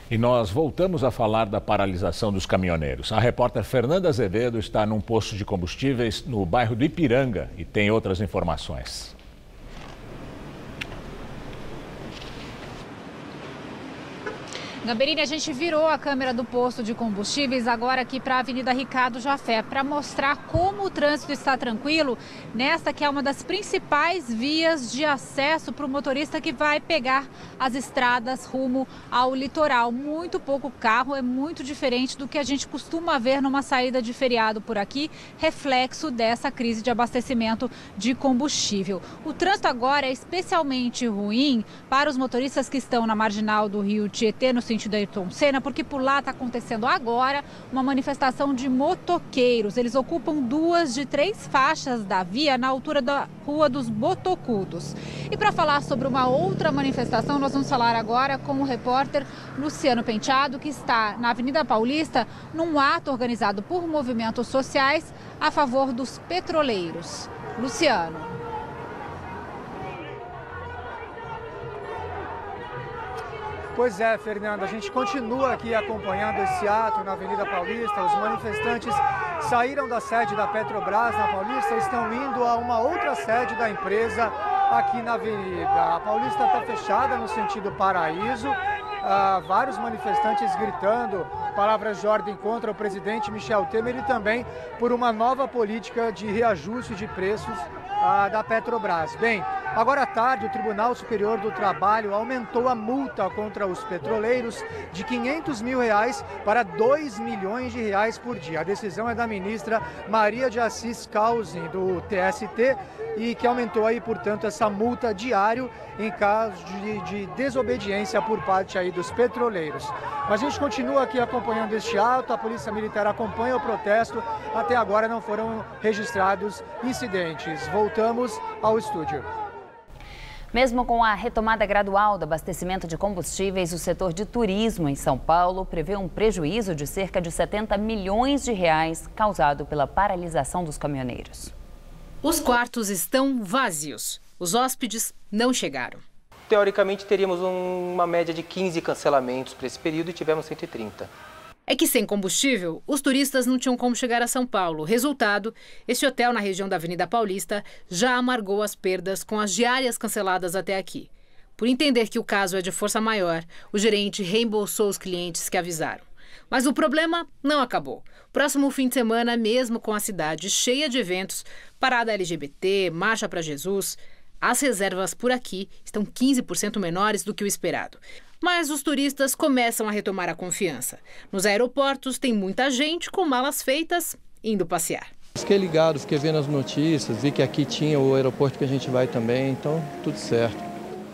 E nós voltamos a falar da paralisação dos caminhoneiros. A repórter Fernanda Azevedo está num posto de combustíveis no bairro do Ipiranga e tem outras informações. Gamberini, a gente virou a câmera do posto de combustíveis agora aqui para a Avenida Ricardo Jafé, para mostrar como o trânsito está tranquilo nesta que é uma das principais vias de acesso para o motorista que vai pegar as estradas rumo ao litoral. Muito pouco carro, é muito diferente do que a gente costuma ver numa saída de feriado por aqui, reflexo dessa crise de abastecimento de combustível. O trânsito agora é especialmente ruim para os motoristas que estão na marginal do Rio Tietê, no sentido da Ayrton Senna, porque por lá está acontecendo agora uma manifestação de motoqueiros. Eles ocupam 2 de 3 faixas da via na altura da Rua dos Botocudos. E para falar sobre uma outra manifestação, nós vamos falar agora com o repórter Luciano Penteado, que está na Avenida Paulista num ato organizado por movimentos sociais a favor dos petroleiros. Luciano. Pois é, Fernanda, a gente continua aqui acompanhando esse ato na Avenida Paulista. Os manifestantes saíram da sede da Petrobras na Paulista e estão indo a uma outra sede da empresa aqui na Avenida. A Paulista está fechada no sentido Paraíso. Vários manifestantes gritando palavras de ordem contra o presidente Michel Temer e também por uma nova política de reajuste de preços da Petrobras. Bem, agora à tarde, o Tribunal Superior do Trabalho aumentou a multa contra os petroleiros de R$500 mil para R$2 milhões por dia. A decisão é da ministra Maria de Assis Causin, do TST, e que aumentou aí, portanto, essa multa diária em caso de desobediência por parte aí dos petroleiros. Mas a gente continua aqui acompanhando este ato, a Polícia Militar acompanha o protesto, até agora não foram registrados incidentes. Voltamos ao estúdio. Mesmo com a retomada gradual do abastecimento de combustíveis, o setor de turismo em São Paulo prevê um prejuízo de cerca de R$70 milhões causado pela paralisação dos caminhoneiros. Os quartos estão vazios. Os hóspedes não chegaram. Teoricamente, teríamos uma média de 15 cancelamentos para esse período e tivemos 130. É que sem combustível, os turistas não tinham como chegar a São Paulo. Resultado, esse hotel na região da Avenida Paulista já amargou as perdas com as diárias canceladas até aqui. Por entender que o caso é de força maior, o gerente reembolsou os clientes que avisaram. Mas o problema não acabou. Próximo fim de semana, mesmo com a cidade cheia de eventos, parada LGBT, marcha para Jesus, as reservas por aqui estão 15% menores do que o esperado. Mas os turistas começam a retomar a confiança. Nos aeroportos tem muita gente com malas feitas indo passear. Fiquei ligado, fiquei vendo as notícias, vi que aqui tinha o aeroporto que a gente vai também, então tudo certo.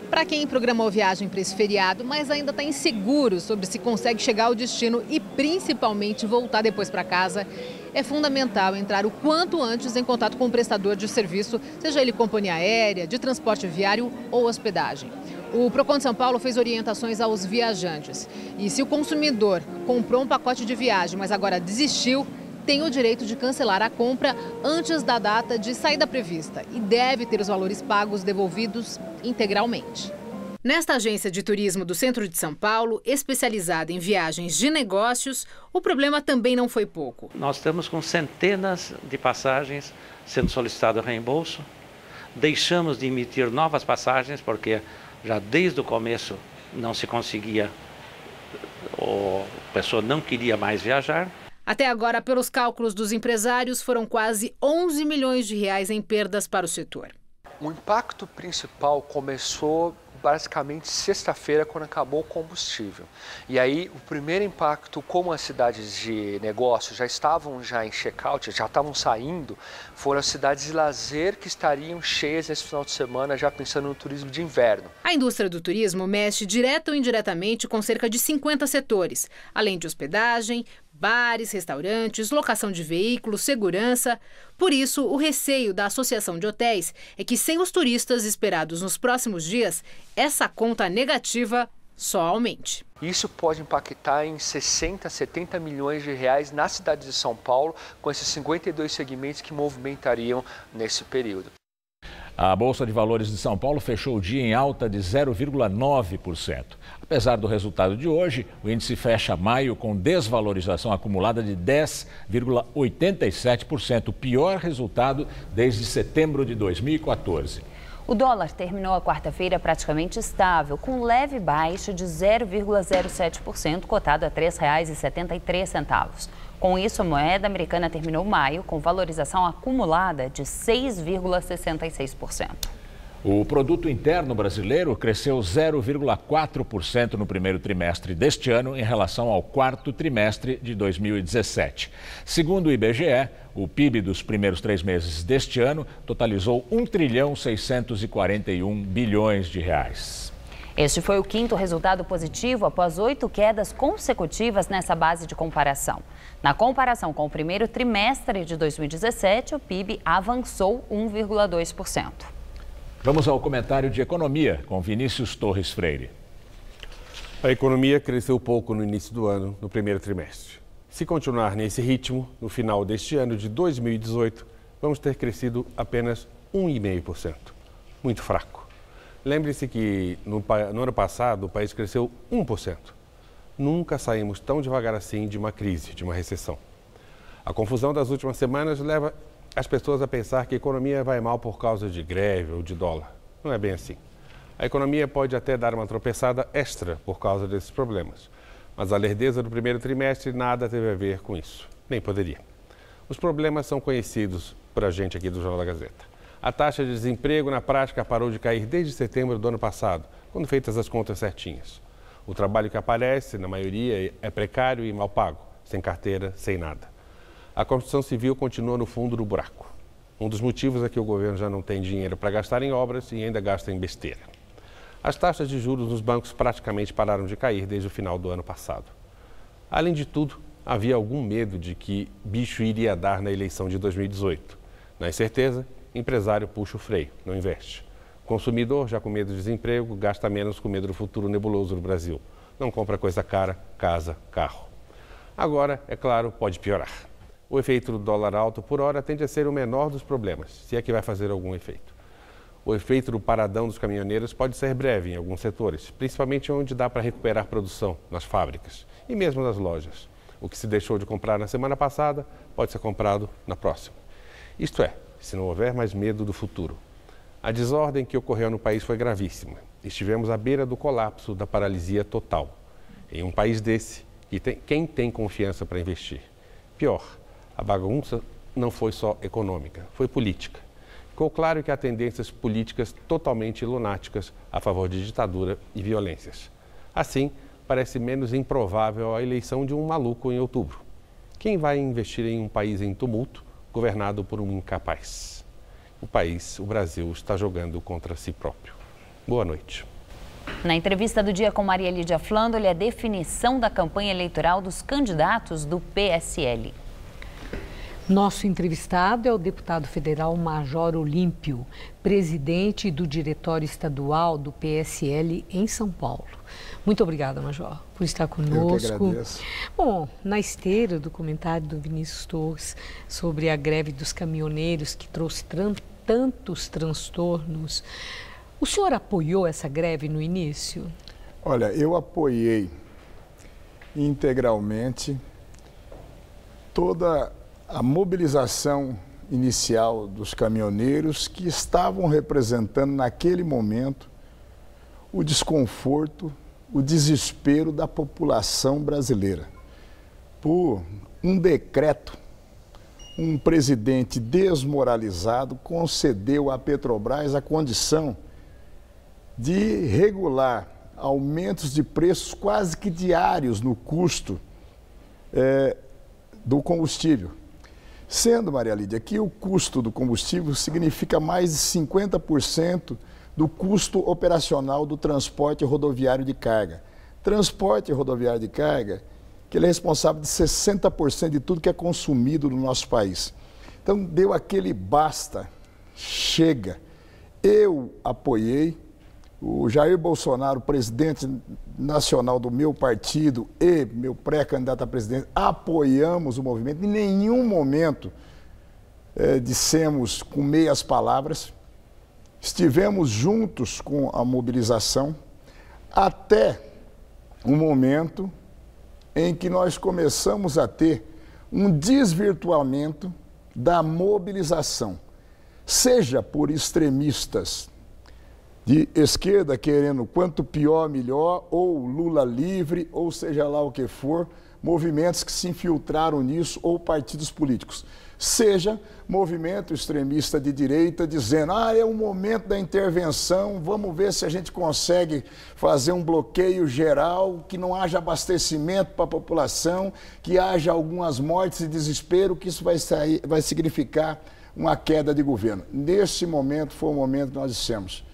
Para quem programou viagem para esse feriado, mas ainda está inseguro sobre se consegue chegar ao destino e principalmente voltar depois para casa, é fundamental entrar o quanto antes em contato com o prestador de serviço, seja ele companhia aérea, de transporte viário ou hospedagem. O Procon de São Paulo fez orientações aos viajantes. E se o consumidor comprou um pacote de viagem, mas agora desistiu, tem o direito de cancelar a compra antes da data de saída prevista e deve ter os valores pagos devolvidos integralmente. Nesta agência de turismo do centro de São Paulo, especializada em viagens de negócios, o problema também não foi pouco. Nós estamos com centenas de passagens sendo solicitado reembolso. Deixamos de emitir novas passagens porque já desde o começo não se conseguia, a pessoa não queria mais viajar. Até agora, pelos cálculos dos empresários, foram quase 11 milhões de reais em perdas para o setor. O impacto principal começou basicamente sexta-feira, quando acabou o combustível. E aí, o primeiro impacto, como as cidades de negócio já estavam em check-out, já estavam saindo, foram as cidades de lazer que estariam cheias esse final de semana, já pensando no turismo de inverno. A indústria do turismo mexe direta ou indiretamente com cerca de 50 setores, além de hospedagem, bares, restaurantes, locação de veículos, segurança. Por isso, o receio da Associação de Hotéis é que, sem os turistas esperados nos próximos dias, essa conta negativa só aumente. Isso pode impactar em 60, 70 milhões de reais na cidade de São Paulo, com esses 52 segmentos que movimentariam nesse período. A Bolsa de Valores de São Paulo fechou o dia em alta de 0,9%. Apesar do resultado de hoje, o índice fecha maio com desvalorização acumulada de 10,87%, o pior resultado desde setembro de 2014. O dólar terminou a quarta-feira praticamente estável, com leve baixa de 0,07%, cotado a R$ 3,73. Com isso, a moeda americana terminou maio com valorização acumulada de 6,66%. O produto interno brasileiro cresceu 0,4% no primeiro trimestre deste ano em relação ao quarto trimestre de 2017. Segundo o IBGE, o PIB dos primeiros 3 meses deste ano totalizou R$ 1,641 bilhões. Este foi o quinto resultado positivo após 8 quedas consecutivas nessa base de comparação. Na comparação com o primeiro trimestre de 2017, o PIB avançou 1,2%. Vamos ao comentário de economia com Vinícius Torres Freire. A economia cresceu pouco no início do ano, no primeiro trimestre. Se continuar nesse ritmo, no final deste ano de 2018, vamos ter crescido apenas 1,5%. Muito fraco. Lembre-se que no ano passado o país cresceu 1%. Nunca saímos tão devagar assim de uma crise, de uma recessão. A confusão das últimas semanas leva as pessoas a pensar que a economia vai mal por causa de greve ou de dólar. Não é bem assim. A economia pode até dar uma tropeçada extra por causa desses problemas. Mas a lerdeza do primeiro trimestre nada teve a ver com isso. Nem poderia. Os problemas são conhecidos por a gente aqui do Jornal da Gazeta. A taxa de desemprego na prática parou de cair desde setembro do ano passado, quando feitas as contas certinhas. O trabalho que aparece, na maioria, é precário e mal pago, sem carteira, sem nada. A construção civil continua no fundo do buraco. Um dos motivos é que o governo já não tem dinheiro para gastar em obras e ainda gasta em besteira. As taxas de juros nos bancos praticamente pararam de cair desde o final do ano passado. Além de tudo, havia algum medo de que bicho iria dar na eleição de 2018. Na incerteza, empresário puxa o freio, não investe. Consumidor, já com medo de desemprego, gasta menos com medo do futuro nebuloso do Brasil. Não compra coisa cara, casa, carro. Agora, é claro, pode piorar. O efeito do dólar alto por hora tende a ser o menor dos problemas, se é que vai fazer algum efeito. O efeito do paradão dos caminhoneiros pode ser breve em alguns setores, principalmente onde dá para recuperar produção, nas fábricas e mesmo nas lojas. O que se deixou de comprar na semana passada pode ser comprado na próxima. Isto é, se não houver mais medo do futuro. A desordem que ocorreu no país foi gravíssima. Estivemos à beira do colapso, da paralisia total. Em um país desse, quem tem confiança para investir? Pior, a bagunça não foi só econômica, foi política. Ficou claro que há tendências políticas totalmente lunáticas a favor de ditadura e violências. Assim, parece menos improvável a eleição de um maluco em outubro. Quem vai investir em um país em tumulto, governado por um incapaz. O país, o Brasil, está jogando contra si próprio. Boa noite. Na entrevista do dia com Maria Lídia Flandoli, a definição da campanha eleitoral dos candidatos do PSL. Nosso entrevistado é o deputado federal Major Olímpio, presidente do Diretório Estadual do PSL em São Paulo. Muito obrigada, Major, por estar conosco. Eu que agradeço. Bom, na esteira do comentário do Vinícius Torres sobre a greve dos caminhoneiros que trouxe tantos transtornos, o senhor apoiou essa greve no início? Olha, eu apoiei integralmente toda a mobilização inicial dos caminhoneiros que estavam representando naquele momento o desconforto, o desespero da população brasileira. Por um decreto, um presidente desmoralizado concedeu à Petrobras a condição de regular aumentos de preços quase que diários no custo do combustível. Sendo, Maria Lídia, que o custo do combustível significa mais de 50% do custo operacional do transporte rodoviário de carga. Transporte rodoviário de carga, que ele é responsável de 60% de tudo que é consumido no nosso país. Então, deu aquele basta, chega. Eu apoiei. O Jair Bolsonaro, presidente nacional do meu partido e meu pré-candidato a presidente, apoiamos o movimento. Em nenhum momento dissemos com meias palavras. Estivemos juntos com a mobilização até o momento em que nós começamos a ter um desvirtuamento da mobilização, seja por extremistas de esquerda querendo quanto pior, melhor, ou Lula livre, ou seja lá o que for, movimentos que se infiltraram nisso, ou partidos políticos. Seja movimento extremista de direita dizendo, é o momento da intervenção, vamos ver se a gente consegue fazer um bloqueio geral, que não haja abastecimento para a população, que haja algumas mortes e desespero, que isso vai significar uma queda de governo. Nesse momento foi o momento que nós dissemos,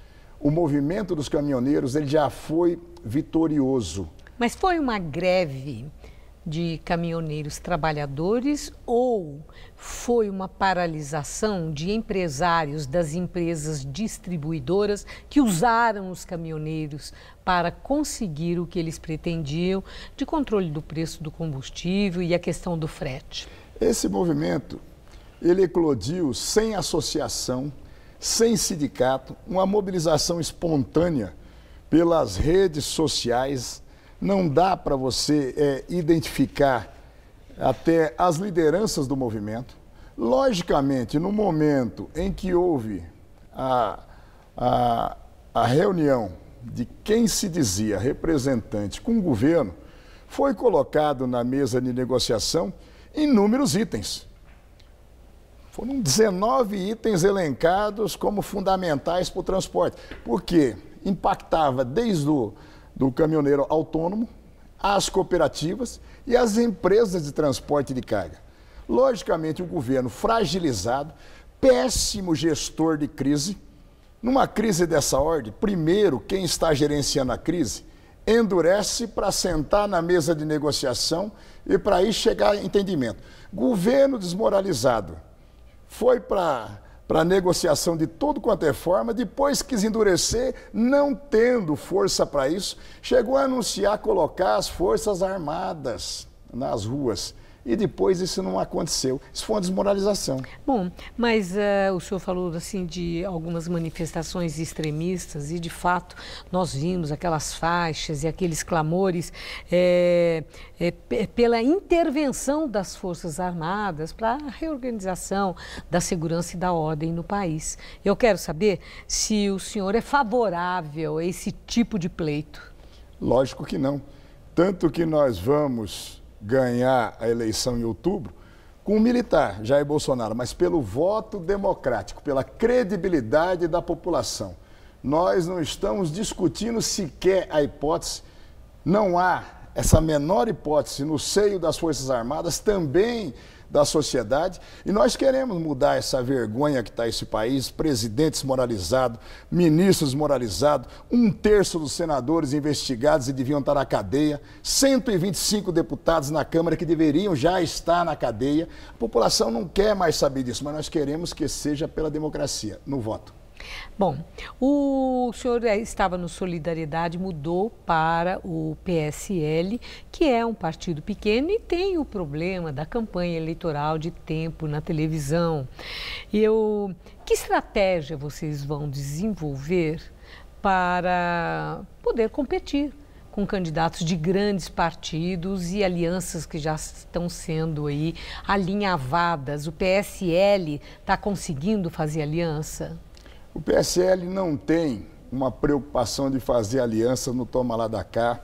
o movimento dos caminhoneiros ele já foi vitorioso. Mas foi uma greve de caminhoneiros trabalhadores ou foi uma paralisação de empresários das empresas distribuidoras que usaram os caminhoneiros para conseguir o que eles pretendiam de controle do preço do combustível e a questão do frete? Esse movimento, ele eclodiu sem associação, sem sindicato, uma mobilização espontânea pelas redes sociais. Não dá para você identificar até as lideranças do movimento. Logicamente, no momento em que houve a reunião de quem se dizia representante com o governo, foi colocado na mesa de negociação inúmeros itens. Foram 19 itens elencados como fundamentais para o transporte, porque impactava desde do caminhoneiro autônomo, as cooperativas e as empresas de transporte de carga. Logicamente, o governo fragilizado, péssimo gestor de crise. Numa crise dessa ordem, primeiro, quem está gerenciando a crise, endurece para sentar na mesa de negociação e para aí chegar a entendimento. Governo desmoralizado. Foi para a negociação de tudo quanto é forma, depois quis endurecer, não tendo força para isso, chegou a anunciar colocar as Forças Armadas nas ruas. E depois isso não aconteceu. Isso foi uma desmoralização. Bom, mas o senhor falou assim de algumas manifestações extremistas e de fato nós vimos aquelas faixas e aqueles clamores pela intervenção das Forças Armadas para a reorganização da segurança e da ordem no país. Eu quero saber se o senhor é favorável a esse tipo de pleito. Lógico que não. Tanto que nós vamos ganhar a eleição em outubro com o militar, Jair Bolsonaro, mas pelo voto democrático, pela credibilidade da população. Nós não estamos discutindo sequer a hipótese, não há essa menor hipótese no seio das Forças Armadas, também da sociedade. E nós queremos mudar essa vergonha que está esse país, presidentes moralizados, ministros moralizados, 1/3 dos senadores investigados e deviam estar na cadeia, 125 deputados na Câmara que deveriam já estar na cadeia. A população não quer mais saber disso, mas nós queremos que seja pela democracia, no voto. Bom, o senhor estava no Solidariedade, mudou para o PSL, que é um partido pequeno e tem o problema da campanha eleitoral de tempo na televisão. Que estratégia vocês vão desenvolver para poder competir com candidatos de grandes partidos e alianças que já estão sendo aí alinhavadas? O PSL está conseguindo fazer aliança? O PSL não tem uma preocupação de fazer aliança no toma lá da cá.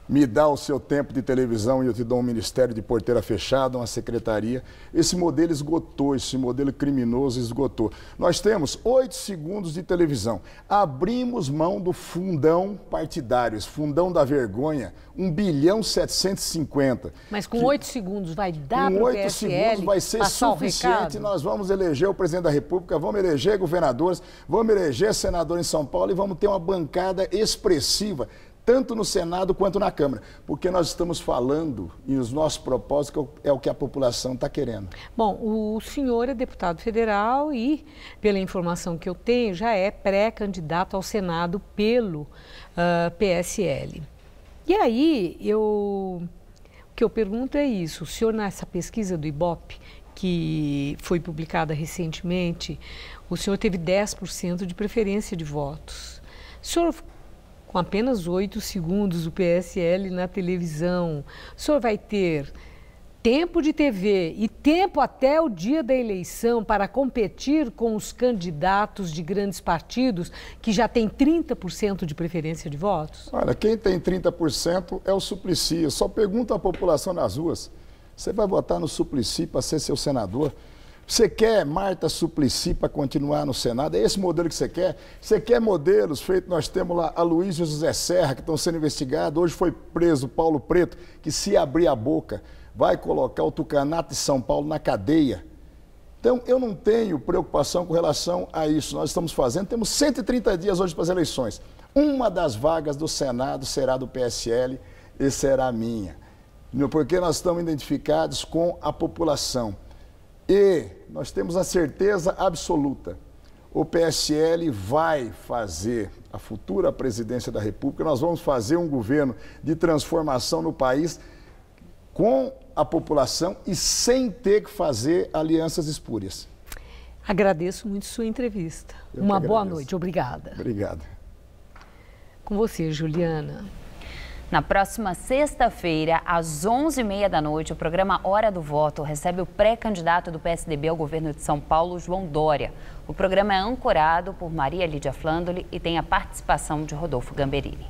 Me dá o seu tempo de televisão e eu te dou um ministério de porteira fechada, uma secretaria. Esse modelo esgotou, esse modelo criminoso esgotou. Nós temos 8 segundos de televisão. Abrimos mão do fundão partidário, esse fundão da vergonha, 1.750 bilhão. Mas com 8 segundos vai dar para o PSL? Com 8 segundos vai ser suficiente. Nós vamos eleger o presidente da República, vamos eleger governadores, vamos eleger senador em São Paulo e vamos ter uma bancada expressiva, tanto no Senado quanto na Câmara, porque nós estamos falando e os nossos propósitos é o que a população está querendo. Bom, o senhor é deputado federal e, pela informação que eu tenho, já é pré-candidato ao Senado pelo PSL. E aí, o que eu pergunto é isso, o senhor nessa pesquisa do Ibope, que foi publicada recentemente, o senhor teve 10% de preferência de votos. O senhor, com apenas 8 segundos, o PSL na televisão, o senhor vai ter tempo de TV e tempo até o dia da eleição para competir com os candidatos de grandes partidos que já têm 30% de preferência de votos? Olha, quem tem 30% é o Suplicy. Eu só pergunto à população nas ruas, você vai votar no Suplicy para ser seu senador? Você quer Marta Suplicy para continuar no Senado? É esse modelo que você quer? Você quer modelos feitos? Nós temos lá a Luiz e José Serra, que estão sendo investigados. Hoje foi preso o Paulo Preto, que se abrir a boca, vai colocar o Tucanato de São Paulo na cadeia. Então, eu não tenho preocupação com relação a isso. Nós estamos fazendo, temos 130 dias hoje para as eleições. Uma das vagas do Senado será do PSL e será minha. Porque nós estamos identificados com a população. E nós temos a certeza absoluta, o PSL vai fazer a futura presidência da República, nós vamos fazer um governo de transformação no país com a população e sem ter que fazer alianças espúrias. Agradeço muito sua entrevista. Uma boa noite, obrigada. Obrigado. Com você, Juliana. Na próxima sexta-feira, às 11h30 da noite, o programa Hora do Voto recebe o pré-candidato do PSDB ao governo de São Paulo, João Dória. O programa é ancorado por Maria Lídia Flandoli e tem a participação de Rodolfo Gamberini.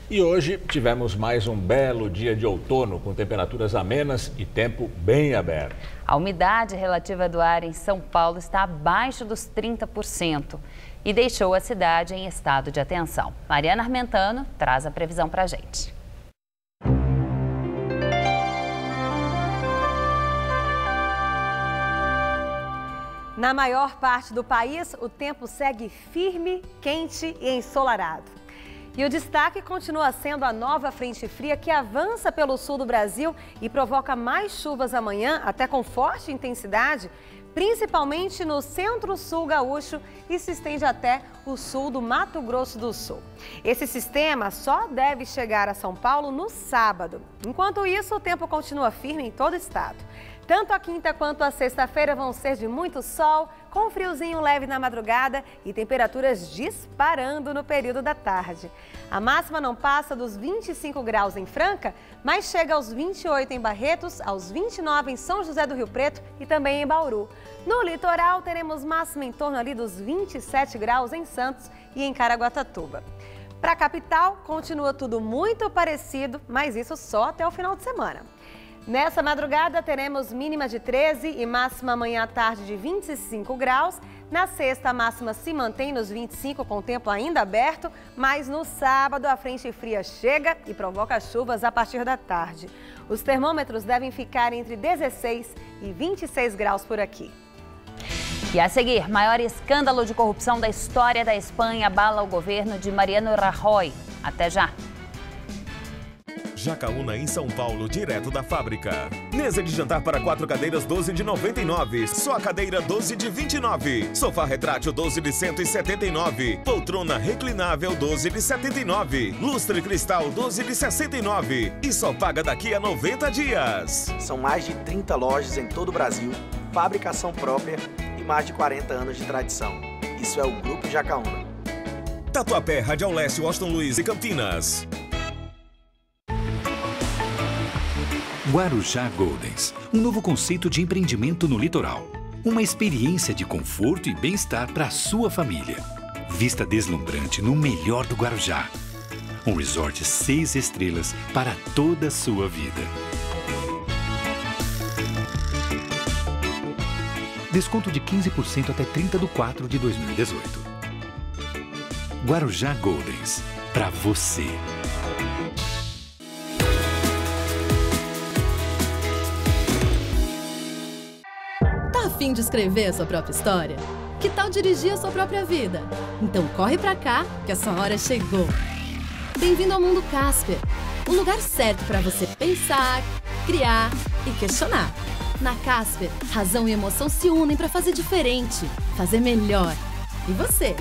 E hoje tivemos mais um belo dia de outono, com temperaturas amenas e tempo bem aberto. A umidade relativa do ar em São Paulo está abaixo dos 30% e deixou a cidade em estado de atenção. Mariana Armentano traz a previsão para a gente. Na maior parte do país, o tempo segue firme, quente e ensolarado. E o destaque continua sendo a nova frente fria que avança pelo sul do Brasil e provoca mais chuvas amanhã, até com forte intensidade, principalmente no centro-sul gaúcho e se estende até o sul do Mato Grosso do Sul. Esse sistema só deve chegar a São Paulo no sábado. Enquanto isso, o tempo continua firme em todo o estado. Tanto a quinta quanto a sexta-feira vão ser de muito sol, com friozinho leve na madrugada e temperaturas disparando no período da tarde. A máxima não passa dos 25 graus em Franca, mas chega aos 28 em Barretos, aos 29 em São José do Rio Preto e também em Bauru. No litoral, teremos máxima em torno ali dos 27 graus em Santos e em Caraguatatuba. Para a capital, continua tudo muito parecido, mas isso só até o final de semana. Nessa madrugada teremos mínima de 13 e máxima amanhã à tarde de 25 graus. Na sexta, a máxima se mantém nos 25 com o tempo ainda aberto, mas no sábado a frente fria chega e provoca chuvas a partir da tarde. Os termômetros devem ficar entre 16 e 26 graus por aqui. E a seguir, maior escândalo de corrupção da história da Espanha abala o governo de Mariano Rajoy. Até já! Jacaúna, em São Paulo, direto da fábrica. Mesa de jantar para 4 cadeiras, 12 de 99. Só a cadeira, 12 de 29. Sofá retrátil, 12 de 179. Poltrona reclinável, 12 de 79. Lustre cristal, 12 de 69. E só paga daqui a 90 dias. São mais de 30 lojas em todo o Brasil, fabricação própria e mais de 40 anos de tradição. Isso é o Grupo Jacaúna. Tatuapé, Radial Leste, Washington Luiz e Campinas. Guarujá Goldens, um novo conceito de empreendimento no litoral. Uma experiência de conforto e bem-estar para a sua família. Vista deslumbrante no melhor do Guarujá. Um resort 6 estrelas para toda a sua vida. Desconto de 15% até 30/4 de 2018. Guarujá Goldens, para você. Tá a fim de escrever a sua própria história? Que tal dirigir a sua própria vida? Então corre pra cá, que a sua hora chegou. Bem-vindo ao Mundo Casper, o lugar certo para você pensar, criar e questionar. Na Casper, razão e emoção se unem para fazer diferente, fazer melhor. E você?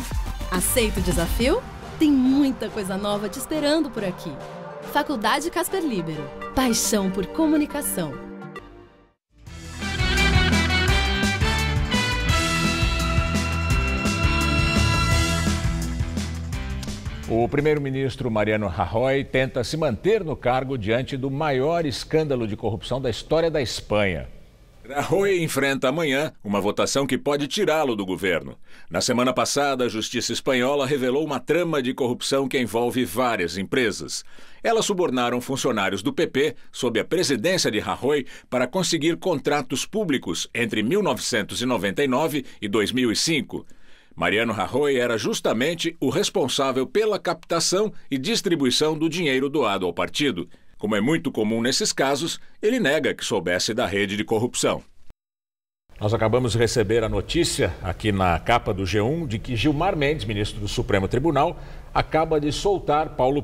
Aceita o desafio? Tem muita coisa nova te esperando por aqui. Faculdade Casper Libero. Paixão por comunicação. O primeiro-ministro Mariano Rajoy tenta se manter no cargo diante do maior escândalo de corrupção da história da Espanha. Rajoy enfrenta amanhã uma votação que pode tirá-lo do governo. Na semana passada, a Justiça Espanhola revelou uma trama de corrupção que envolve várias empresas. Elas subornaram funcionários do PP, sob a presidência de Rajoy, para conseguir contratos públicos entre 1999 e 2005. Mariano Rajoy era justamente o responsável pela captação e distribuição do dinheiro doado ao partido. Como é muito comum nesses casos, ele nega que soubesse da rede de corrupção. Nós acabamos de receber a notícia aqui na capa do G1 de que Gilmar Mendes, ministro do Supremo Tribunal, acaba de soltar Paulo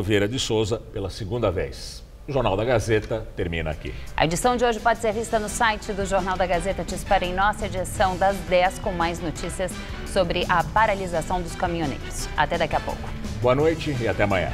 Vieira de Souza pela segunda vez. O Jornal da Gazeta termina aqui. A edição de hoje pode ser vista no site do Jornal da Gazeta. Te espero em nossa edição das 10 com mais notícias sobre a paralisação dos caminhoneiros. Até daqui a pouco. Boa noite e até amanhã.